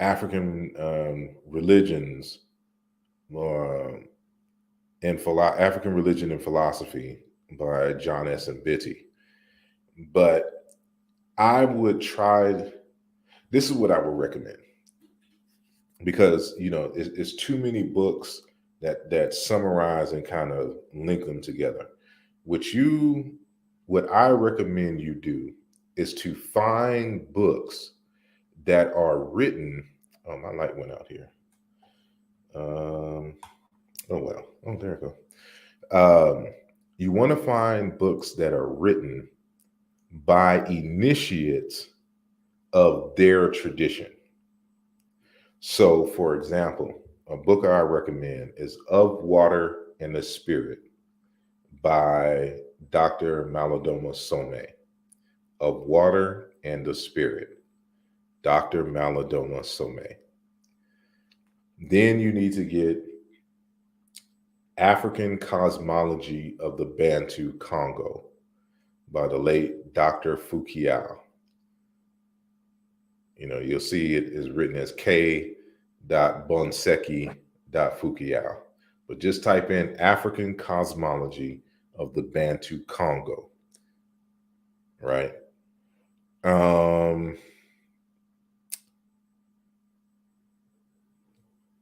Speaker 2: African religions and African religion and philosophy by John S. and Bitty. But I would this is what I would recommend, because it's too many books that summarize and kind of link them together. What I recommend you do is to find books that are written. Oh, my light went out here. Oh well. Oh, there we go. You want to find books that are written by initiates of their tradition. So, for example, a book I recommend is Of Water and the Spirit by Dr. Malidoma Some. Of Water and the Spirit, Dr. Malidoma Some. Then you need to get African Cosmology of the Bantu Congo by the late Dr. Fukiao. You'll see it is written as K.Bonseki.Fukiao. But just type in African Cosmology of the Bantu Congo. Right?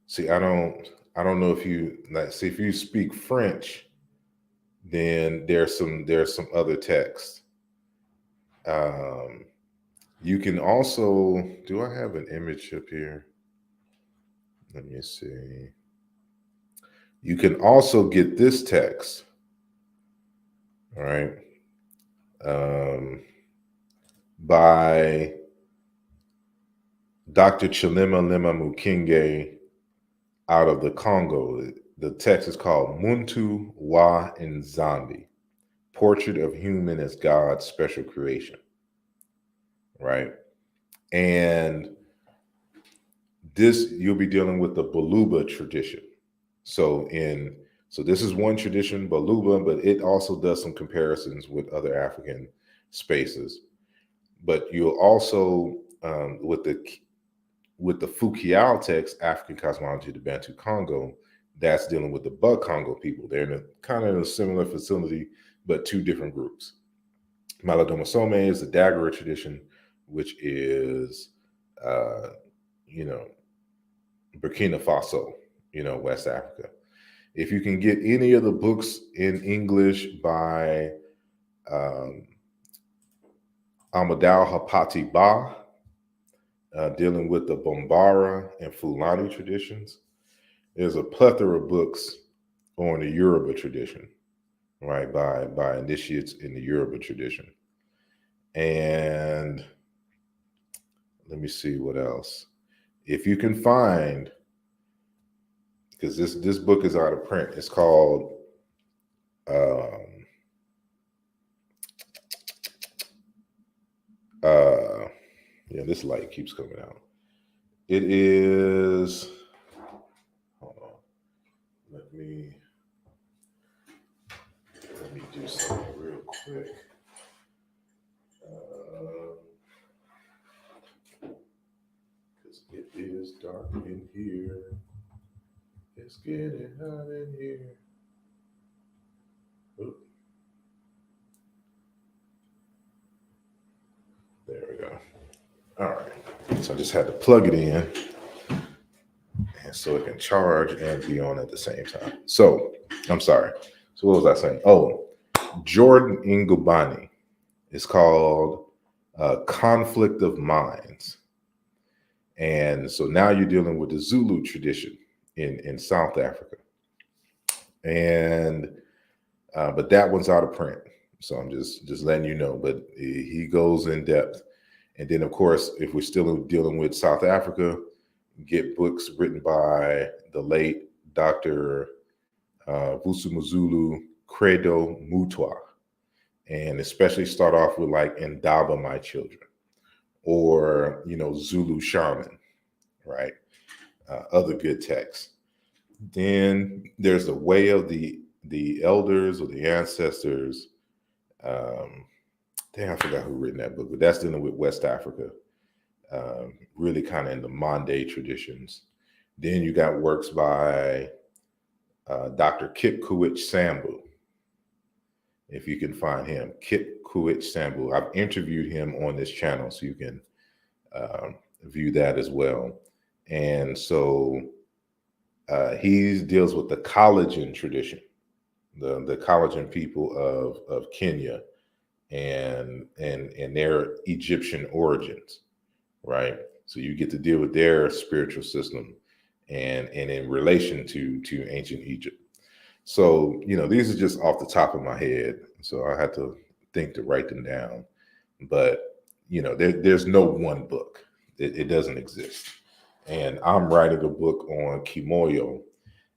Speaker 2: See, I don't know if you if you speak French, then there's some other text. You can also, do I have an image up here? Let me see. You can also get this text, all right, by Dr. Chilima Lima Mukinge out of the Congo. The text is called Muntu Wa Nzambi, Portrait of Human as God's Special Creation, right? And this, you'll be dealing with the Baluba tradition. So this is one tradition, Baluba, but it also does some comparisons with other African spaces. But you'll also with the Fukiao text, African Cosmology of the Bantu Congo, that's dealing with the Bug Congo people. They're in a kind of a similar facility, but two different groups. Maladomasome is the Dagara tradition, which is, Burkina Faso, West Africa. If you can get any of the books in English by Amadou Hapati Ba, dealing with the Bombara and Fulani traditions, there's a plethora of books on the Yoruba tradition, right, by initiates in the Yoruba tradition. And let me see what else. If you can find, because this book is out of print, it's called this light keeps coming out. It is, hold on, let me do something real quick. Because it is dark in here. It's getting hot in here. Oop. There we go. All right. So I just had to plug it in, and so it can charge and be on at the same time. So I'm sorry. So what was I saying? Oh, Jordan Ngubani. It's called Conflict of Minds. And so now you're dealing with the Zulu tradition in South Africa. And but that one's out of print. So I'm just letting you know. But he goes in depth. And then, of course, if we're still dealing with South Africa, get books written by the late Dr. Vusumuzulu Credo Mutwa. And especially start off with like Indaba, My Children, or, Zulu Shaman, right? Other good texts. Then there's the Way of the Elders or the Ancestors. I forgot who written that book, but that's dealing with West Africa, really kind of in the Mande traditions. Then you got works by Dr. Kip Kuwich Sambu, if you can find him, Kip Kuwich Sambu. I've interviewed him on this channel, so you can view that as well. And so he deals with the Collagen tradition, the Collagen people of Kenya, and their Egyptian origins, right? So you get to deal with their spiritual system and in relation to ancient Egypt. So, these are just off the top of my head. So I had to think to write them down. But, there's no one book. It doesn't exist. And I'm writing a book on Kimoyo.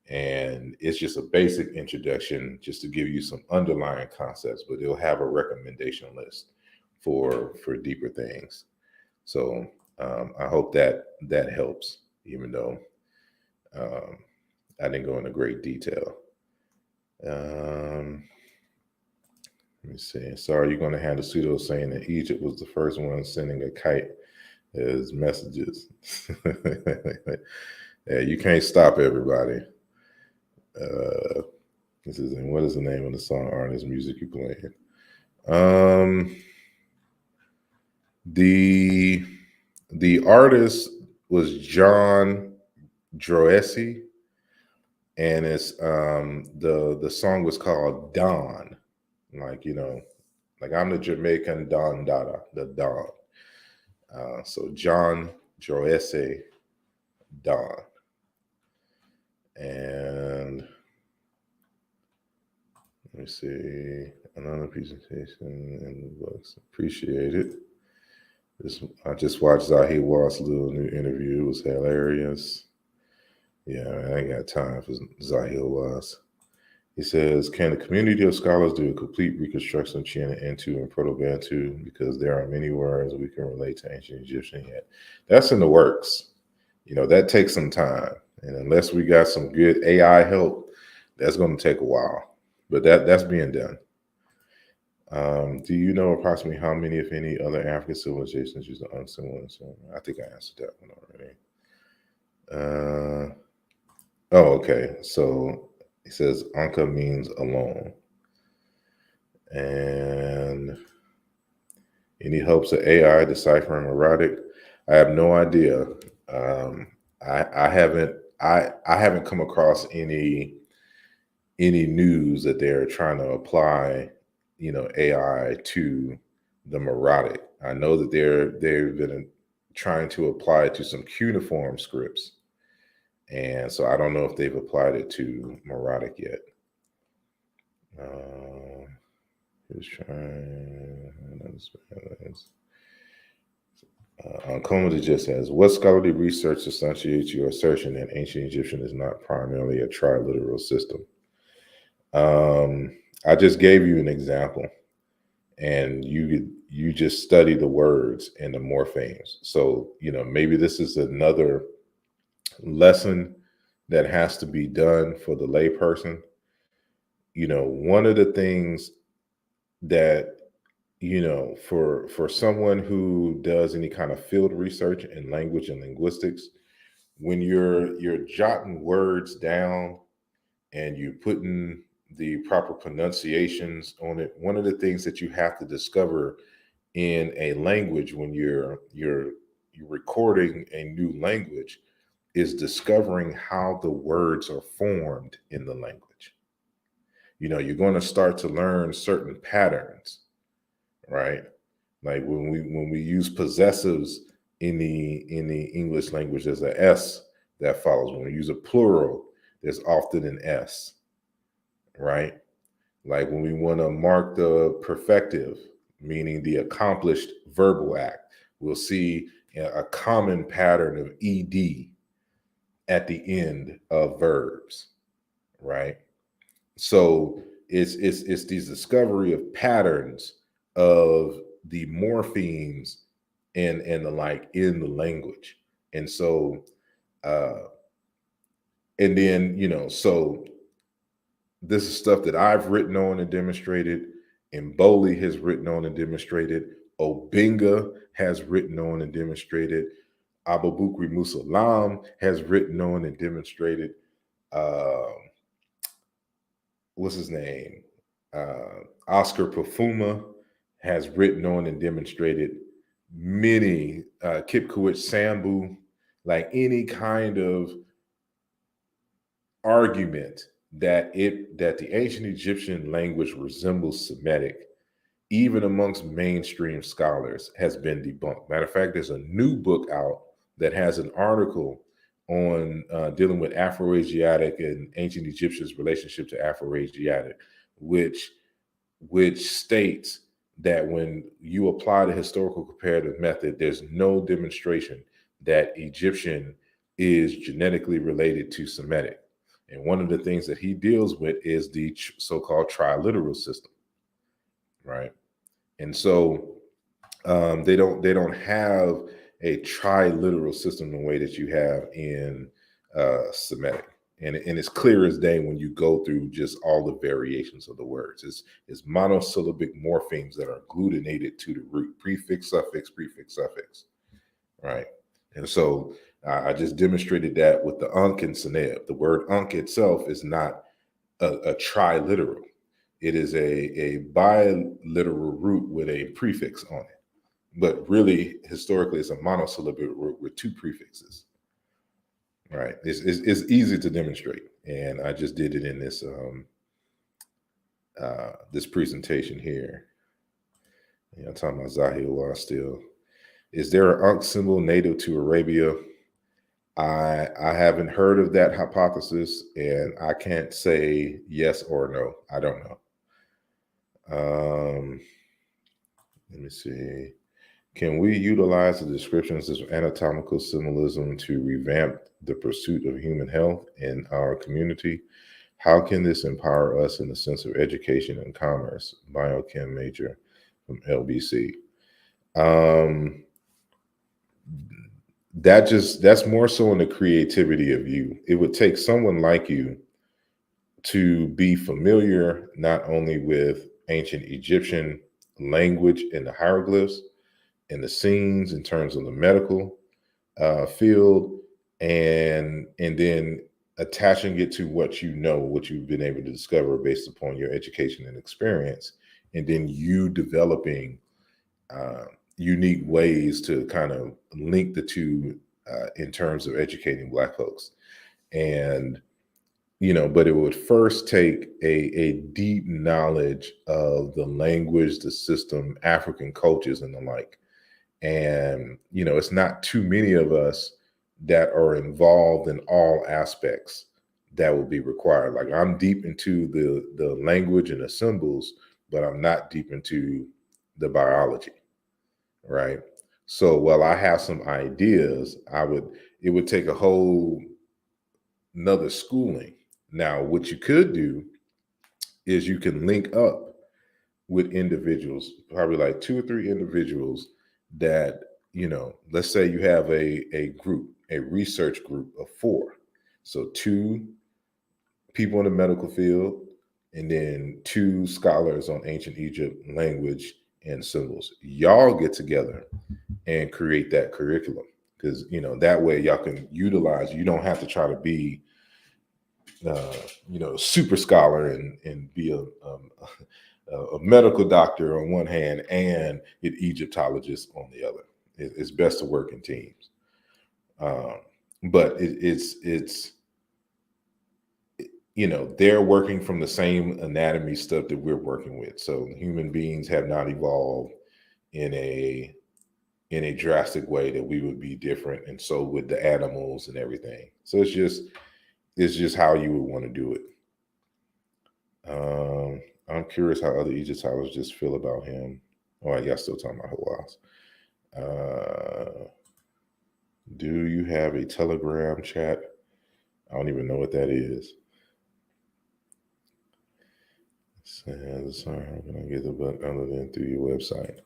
Speaker 2: And it's just a basic introduction just to give you some underlying concepts, but it'll have a recommendation list for deeper things. So I hope that helps, even though I didn't go into great detail. Let me see. Sorry, you're going to handle pseudo saying that Egypt was the first one sending a kite as messages. Yeah, you can't stop everybody. What is the name of the song, artist, music you playing? The artist was John Droese, and it's the song was called Dawn, like I'm the Jamaican Don Dada, the Dawn. So John Droese, Dawn. And let me see, another presentation in the books. Appreciate it. I just watched Zahir Watt's little new interview. It was hilarious. Yeah, I ain't got time for Zahir Watt. He says, can the community of scholars do a complete reconstruction of China into and Proto-Bantu, because there are many words we can relate to ancient Egyptian yet? That's in the works. That takes some time. And unless we got some good AI help, that's going to take a while. But that's being done. Do you know approximately how many, if any, other African civilizations use the Ankh symbol? I think I answered that one already. Okay. So it says Anka means alone. And any hopes of AI deciphering erotic? I have no idea. I haven't come across any news that they're trying to apply, AI to the erotic. I know that they've been trying to apply it to some cuneiform scripts, and so I don't know if they've applied it to erotic yet. Who's trying? Uncommonly just says, what scholarly research substantiates your assertion that ancient Egyptian is not primarily a triliteral system? I just gave you an example, and you just study the words and the morphemes. So maybe this is another lesson that has to be done for the layperson. One of the things that for someone who does any kind of field research in language and linguistics, when you're jotting words down and you're putting the proper pronunciations on it, one of the things that you have to discover in a language when you're recording a new language is discovering how the words are formed in the language. You're going to start to learn certain patterns, right? Like when we use possessives in the English language, there's an S that follows. When we use a plural, there's often an S, right? Like when we want to mark the perfective, meaning the accomplished verbal act, we'll see a common pattern of ed at the end of verbs, right? So it's these discovery of patterns of the morphemes and the like in the language. And so and then so this is stuff that I've written on and demonstrated, and Bowley has written on and demonstrated, Obinga has written on and demonstrated, Abubakar Musalam has written on and demonstrated, what's his name? Oscar Pafuma has written on and demonstrated, many, Kipkoech Sambu, like any kind of argument that the ancient Egyptian language resembles Semitic, even amongst mainstream scholars, has been debunked. Matter of fact, there's a new book out that has an article on dealing with Afroasiatic and ancient Egyptians' relationship to Afroasiatic, which states that when you apply the historical comparative method, there's no demonstration that Egyptian is genetically related to Semitic. And one of the things that he deals with is the so-called triliteral system, right? And so they don't have a triliteral system the way that you have in Semitic. And it's clear as day when you go through just all the variations of the words. It's monosyllabic morphemes that are agglutinated to the root, prefix, suffix, right? And so I just demonstrated that with the Ankh and Seneb. The word Ankh itself is not a triliteral. It is a biliteral root with a prefix on it. But really, historically, it's a monosyllabic root with two prefixes. Right. It's easy to demonstrate. And I just did it in this this presentation here. I'm talking about Zahiwa still. Is there an Ankh symbol native to Arabia? I haven't heard of that hypothesis, and I can't say yes or no. I don't know. Let me see. Can we utilize the descriptions of anatomical symbolism to revamp the pursuit of human health in our community? How can this empower us in the sense of education and commerce? Biochem major from LBC. that's more so in the creativity of you. It would take someone like you to be familiar not only with ancient Egyptian language and the hieroglyphs and the scenes in terms of the medical field, and then attaching it to what you know, what you've been able to discover based upon your education and experience, and then you developing uh, unique ways to kind of link the two in terms of educating Black folks. And but it would first take a deep knowledge of the language, the system, African cultures, and the like. And it's not too many of us that are involved in all aspects that will be required. Like, I'm deep into the language and the symbols, but I'm not deep into the biology, right? So while I have some ideas, it would take a whole another schooling. Now, what you could do is you can link up with individuals, probably like 2 or 3 individuals that, let's say you have a group, a research group of 4. So 2 people in the medical field, and then 2 scholars on ancient Egypt language and symbols. Y'all get together and create that curriculum, because that way y'all can utilize. You don't have to try to be super scholar and be a medical doctor on one hand and an Egyptologist on the other. It's best to work in teams. But it's they're working from the same anatomy stuff that we're working with. So human beings have not evolved in a drastic way that we would be different, and so with the animals and everything. So it's just how you would want to do it. I'm curious how other Egyptologists feel about him. Oh, I guess still talking about Hawass. Do you have a Telegram chat? I don't even know what that is. Says, sorry, how can I get the book other than through your website?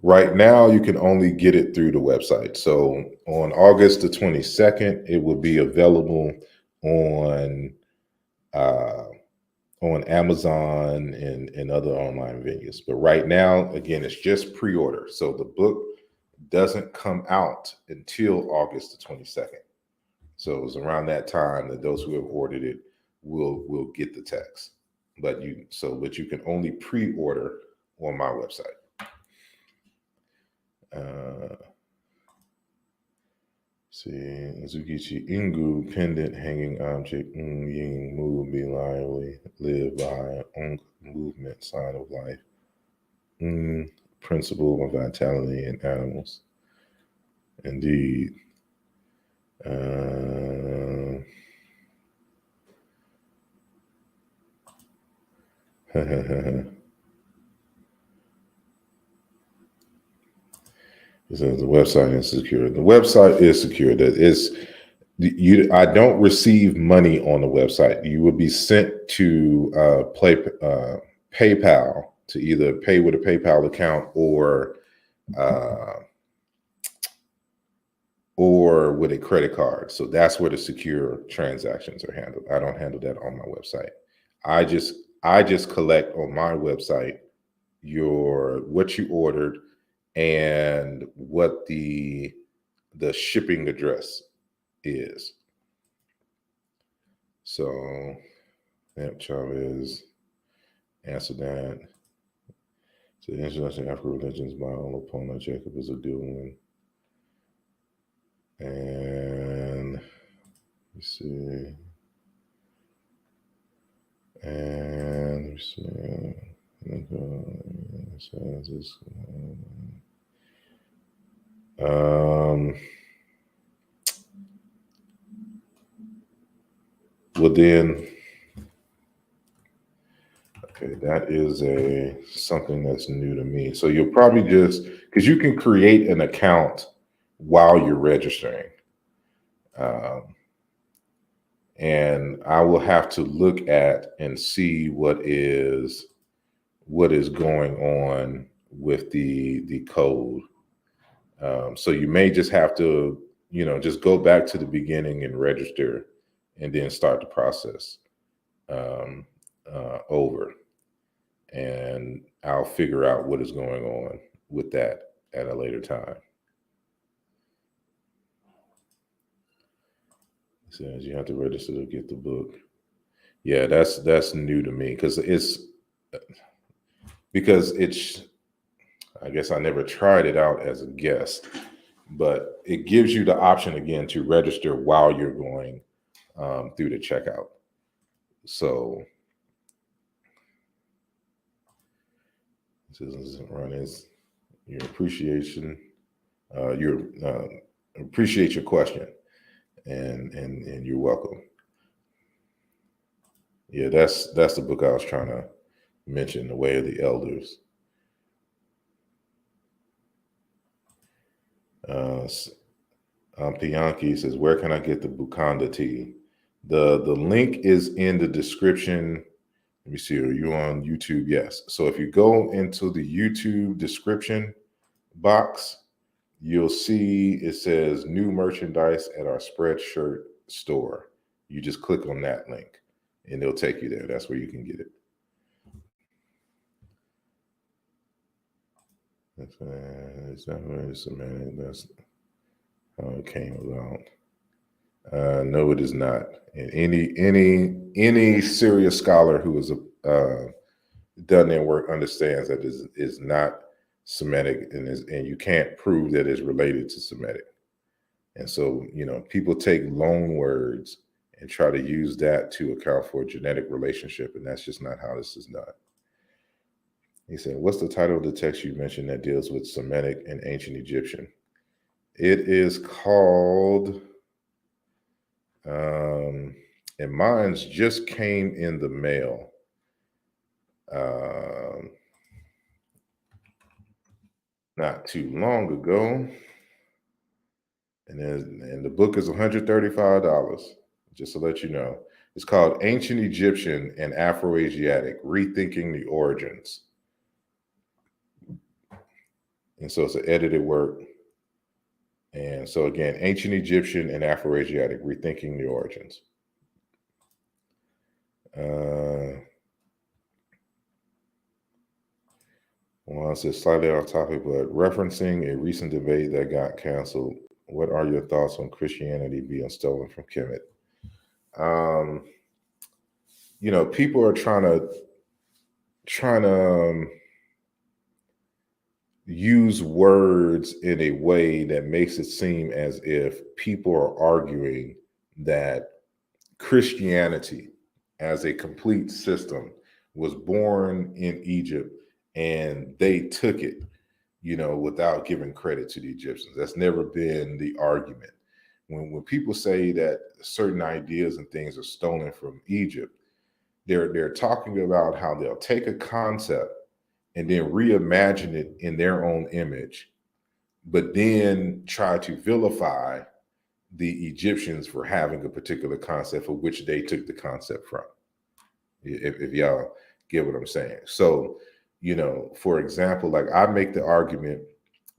Speaker 2: Right now, you can only get it through the website. So on August the 22nd, it will be available on Amazon and other online venues. But right now, again, it's just pre-order. So the book doesn't come out until August the 22nd. So it's around that time that those who have ordered it will get the text. But you can only pre-order on my website. See, Zukichi Ingu, pendant hanging object, Ying move, be lively, live by, movement, sign of life, principle of vitality in animals. Indeed. It says the website is secure. The website is secure. I don't receive money on the website. You will be sent to PayPal to either pay with a PayPal account or with a credit card. So that's where the secure transactions are handled. I don't handle that on my website. I just collect on my website what you ordered and what the shipping address is. So Chavez answered that. So the Introduction to African Religions by Olapona Jacob is a good one. And you see. And you see. Well then, okay, that is something that's new to me. So you'll probably because you can create an account while you're registering. And I will have to look at and see what is going on with the code. So you may just have to just go back to the beginning and register, and then start the process over. And I'll figure out what is going on with that at a later time. It says you have to register to get the book. Yeah, that's new to me because I guess I never tried it out as a guest, but it gives you the option again to register while you're going through the checkout. So this isn't run as your appreciation. Appreciate your question, and you're welcome. Yeah, that's the book I was trying to mention, The Way of the Elders. Pianki says, where can I get the Bukanda tea? The link is in the description. Let me see, are you on YouTube? Yes. So if you go into the YouTube description box, you'll see it says new merchandise at our Spreadshirt store. You just click on that link and it'll take you there. That's where you can get it. That's not really semantic. That's how it came about. No, it is not. And any serious scholar who has done their work understands that is not Semitic, and you can't prove that it's related to Semitic. And so, people take loan words and try to use that to account for a genetic relationship, and that's just not how this is done. He said, what's the title of the text you mentioned that deals with Semitic and ancient Egyptian? It is called, and mine's just came in the mail. Not too long ago. And the book is $135, just to let you know. It's called Ancient Egyptian and Afroasiatic, Rethinking the Origins. And so it's an edited work. And so again, Ancient Egyptian and Afroasiatic, Rethinking the Origins. Well, it's slightly off topic, but referencing a recent debate that got canceled, what are your thoughts on Christianity being stolen from Kemet? People are trying to use words in a way that makes it seem as if people are arguing that Christianity as a complete system was born in Egypt and they took it, without giving credit to the Egyptians. That's never been the argument. When people say that certain ideas and things are stolen from Egypt, they're talking about how they'll take a concept and then reimagine it in their own image, but then try to vilify the Egyptians for having a particular concept for which they took the concept from. If y'all get what I'm saying. So, for example, like I make the argument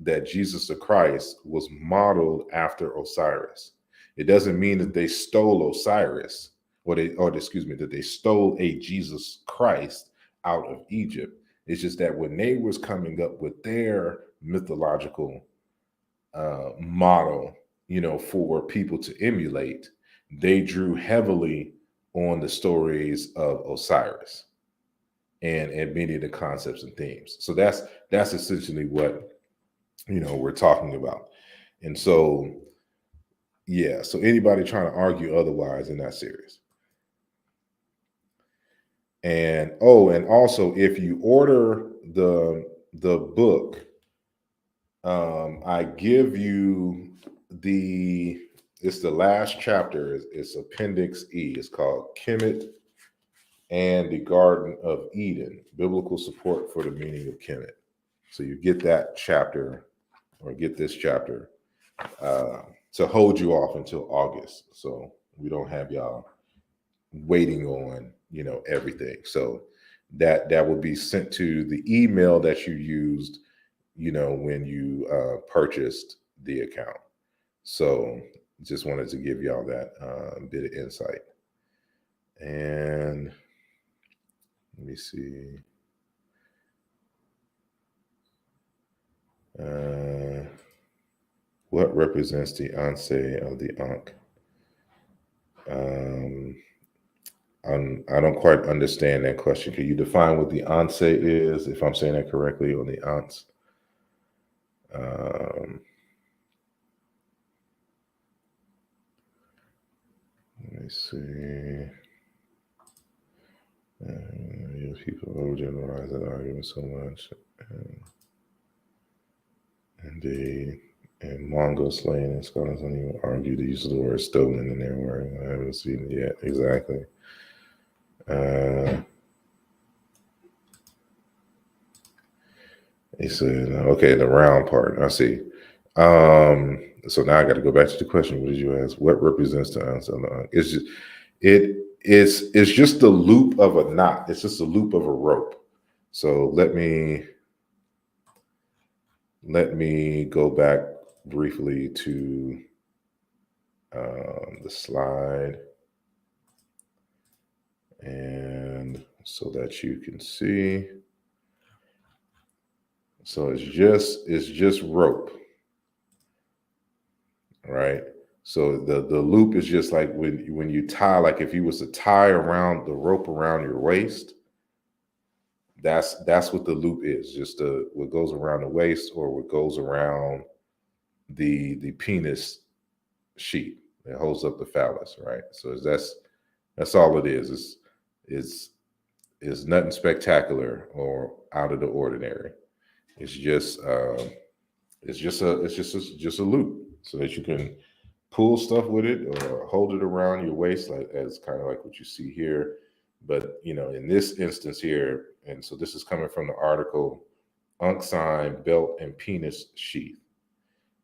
Speaker 2: that Jesus the Christ was modeled after Osiris. It doesn't mean that they stole Osiris, that they stole a Jesus Christ out of Egypt. It's just that when they was coming up with their mythological model, for people to emulate, they drew heavily on the stories of Osiris and many of the concepts and themes. So that's essentially what we're talking about. And so so anybody trying to argue otherwise, they're not serious. And also if you order the book, I give you it's the last chapter. It's Appendix E. It's called Kemet and the Garden of Eden, Biblical Support for the Meaning of Kemet. So you get that chapter, or get this chapter, to hold you off until August. So we don't have y'all waiting on, everything. So that will be sent to the email that you used, when you purchased the account. So just wanted to give y'all that bit of insight. And let me see. What represents the onset of the Ankh? I don't quite understand that question. Can you define what the onset is, if I'm saying that correctly, on the Ankhs? Let me see. People overgeneralize that argument so much. Indeed. And Mongol slaying and scholars don't even argue the use of the word stolen in their word. I haven't seen it yet. Exactly. He said, okay, the round part. I see. So now I got to go back to the question. What did you ask? What represents the answer? It's just it's just the loop of a knot. It's just a loop of a rope. So let me go back briefly to the slide, and so that you can see. So it's just rope, right? So the loop is just like when you tie, like if you was to tie around the rope around your waist, that's what the loop is. Just what goes around the waist, or what goes around the penis sheath that holds up the phallus, right? So that's all it is. It's nothing spectacular or out of the ordinary. It's just a loop, so that you can pull stuff with it or hold it around your waist, like as kind of like what you see here. But in this instance here, and so this is coming from the article Ankh sign, belt, and penis sheath.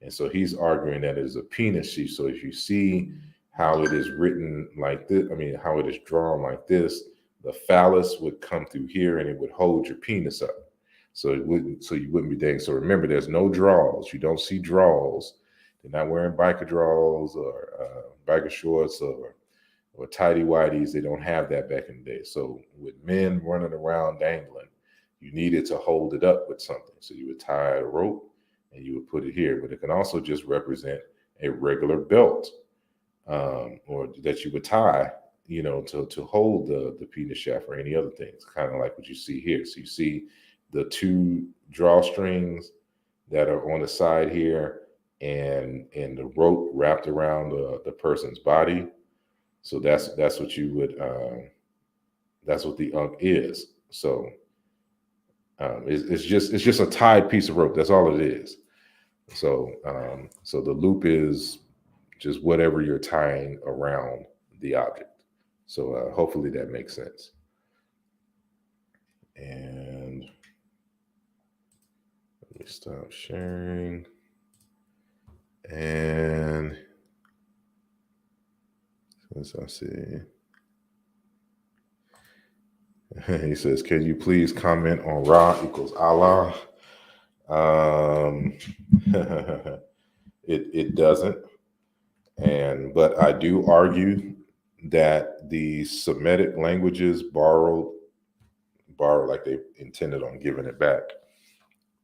Speaker 2: And so he's arguing that it is a penis sheath. So if you see how it is written like this, how it is drawn like this, the phallus would come through here and it would hold your penis up. So you wouldn't be dang. So remember, there's no draws. You don't see draws. They're not wearing biker draws or biker shorts or tighty whities. They don't have that back in the day. So with men running around dangling, you needed to hold it up with something. So you would tie a rope and you would put it here. But it can also just represent a regular belt, or that you would tie, to hold the penis shaft or any other things, kind of like what you see here. So you see the two drawstrings that are on the side here, and the rope wrapped around the person's body. So that's what you would that's what the Ankh is. So it's just a tied piece of rope. That's all it is. So so the loop is just whatever you're tying around the object. So hopefully that makes sense. And let me stop sharing. And let's see. He says, can you please comment on Ra equals Allah? It doesn't. But I do argue that the Semitic languages borrowed like they intended on giving it back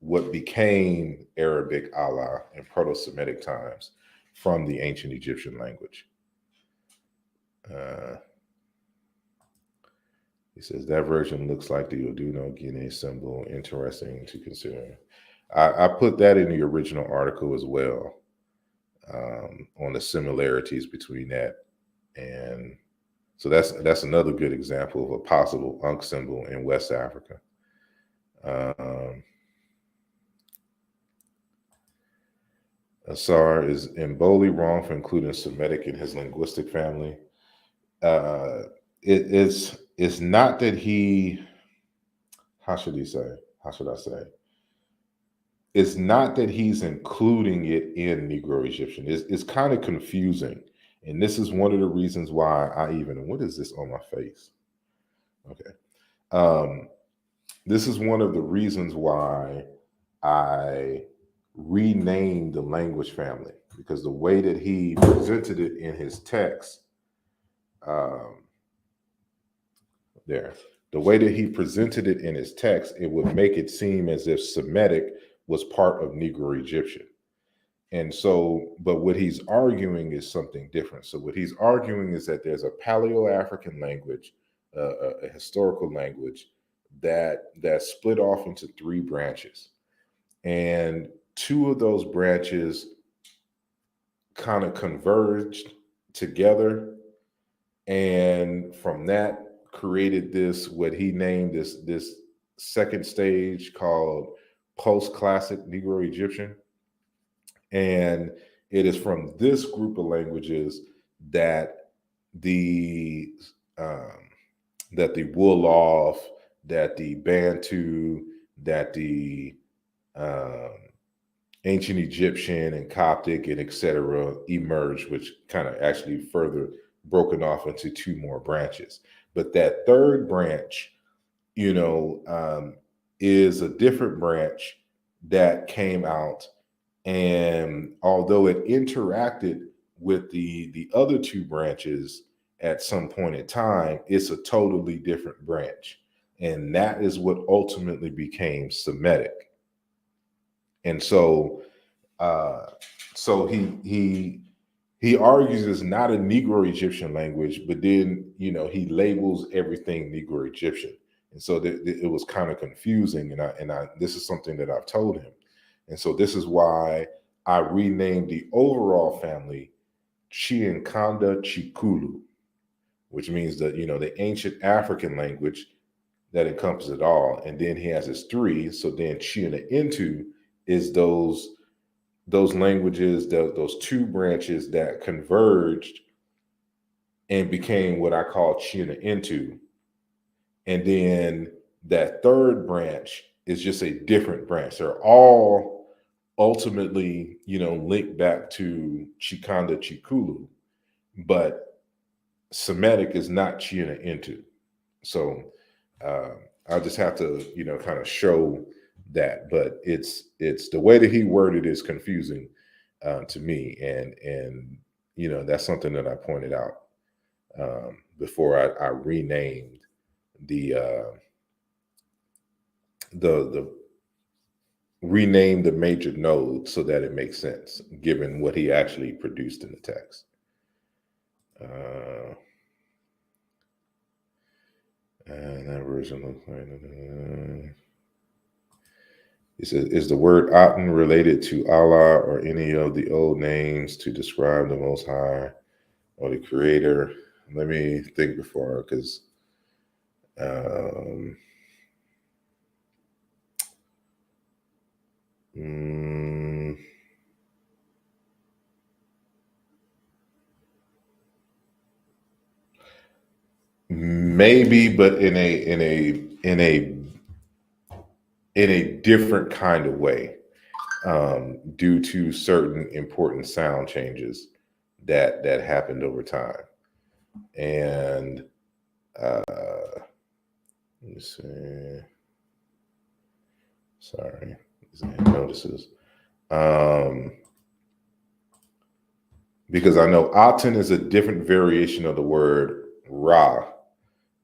Speaker 2: what became Arabic Allah in Proto-Semitic times from the ancient Egyptian language. He says that version looks like the Oduno Guinea symbol. Interesting to consider. I put that in the original article as well, on the similarities between that. And so that's another good example of a possible Ankh symbol in West Africa. Asar, is Mboli wrong for including Semitic in his linguistic family? It's not that he, how should I say? It's not that he's including it in Negro Egyptian. It's kind of confusing. And this is one of the reasons why what is this on my face? Okay. This is one of the reasons why I renamed the language family. because the way that he presented it in his text, um, the way that he presented it in his text, it would make it seem as if Semitic was part of Negro Egyptian. And so, but what he's arguing is something different. So what he's arguing is that there's a Paleo-African language, a historical language that split off into three branches. And two of those branches kind of converged together. And from that created this, what he named this second stage called post-classic Negro Egyptian. And it is from this group of languages that the Wolof, that the Bantu, that the ancient Egyptian and Coptic and etc. emerged, which kind of actually further broken off into two more branches. But that third branch, is a different branch that came out. And although it interacted with the other two branches at some point in time, it's a totally different branch. And that is what ultimately became Semitic. And so he argues it's not a Negro Egyptian language, but then, he labels everything Negro Egyptian. And so it was kind of confusing. And I this is something that I've told him. And so this is why I renamed the overall family Chinkanda Chikulu, which means that, the ancient African language that encompasses it all. And then he has his three. So then Chinkanda is those languages, those two branches that converged and became what I call Chinkanda. And then that third branch is just a different branch. They're all ultimately, linked back to Chikanda Chikulu, but Semitic is not Chinkanda. So I'll just have to, kind of show that. But it's the way that he worded is confusing to me, and that's something that I pointed out before I renamed the rename the major nodes so that it makes sense given what he actually produced in the text. And that version looks like it says, is the word Aten related to Allah or any of the old names to describe the Most High or the Creator? Let me think before, because maybe, but in a different kind of way, due to certain important sound changes that happened over time. And let me see. Sorry, notices. Because I know Aten is a different variation of the word Ra,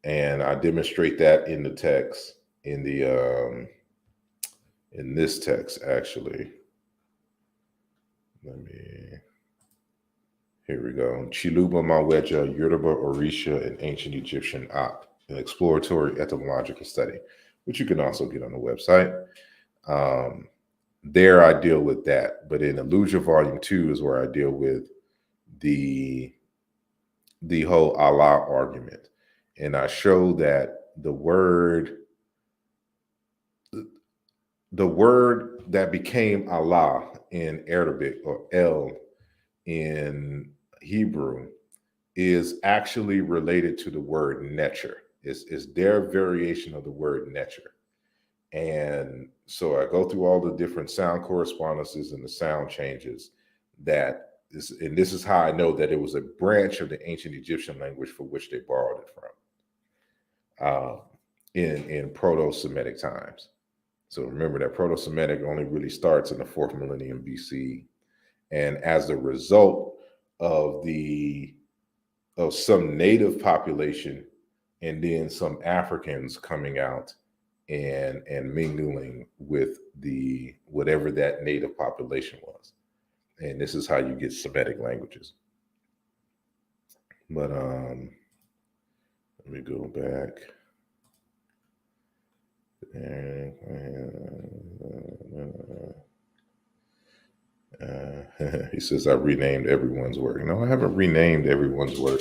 Speaker 2: and I demonstrate that in the text, in this text actually. Here we go. Chiluba Maweja, Yoruba, Orisha, and Ancient Egyptian Ak, an exploratory etymological study, which you can also get on the website. There I deal with that, but in Illusion Volume 2 is where I deal with the whole Allah argument. And I show that the word that became Allah in Arabic, or El in Hebrew, is actually related to the word Netcher. It's their variation of the word Netcher. And so I go through all the different sound correspondences and the sound changes and this is how I know that it was a branch of the ancient Egyptian language for which they borrowed it from in Proto-Semitic times. So remember that Proto-Semitic only really starts in the 4th millennium BC, And as a result of some native population and then some Africans coming out and mingling with the whatever that native population was. And this is how you get Semitic languages. But let me go back. He says I renamed everyone's work. No, I haven't renamed everyone's work.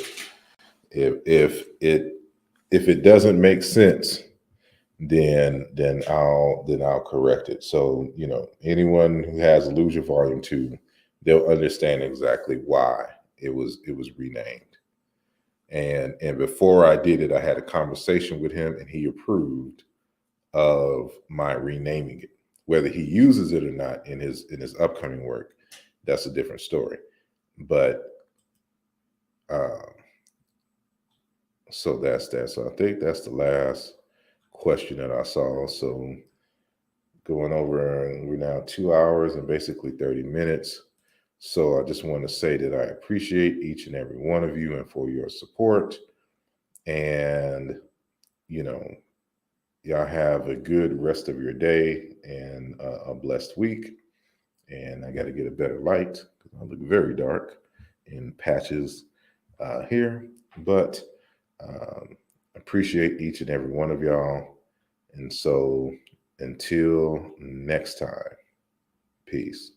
Speaker 2: If it doesn't make sense, then I'll correct it. So anyone who has Illusion Volume 2, they'll understand exactly why it was renamed. And before I did it, I had a conversation with him, and he approved of my renaming it. Whether he uses it or not in his upcoming work, that's a different story. But so that's that. So I think that's the last question that I saw. So going over, and we're now 2 hours and basically 30 minutes. So I just want to say that I appreciate each and every one of you and for your support. And, y'all have a good rest of your day and a blessed week. And I got to get a better light because I look very dark in patches here. But appreciate each and every one of y'all. And so until next time, peace.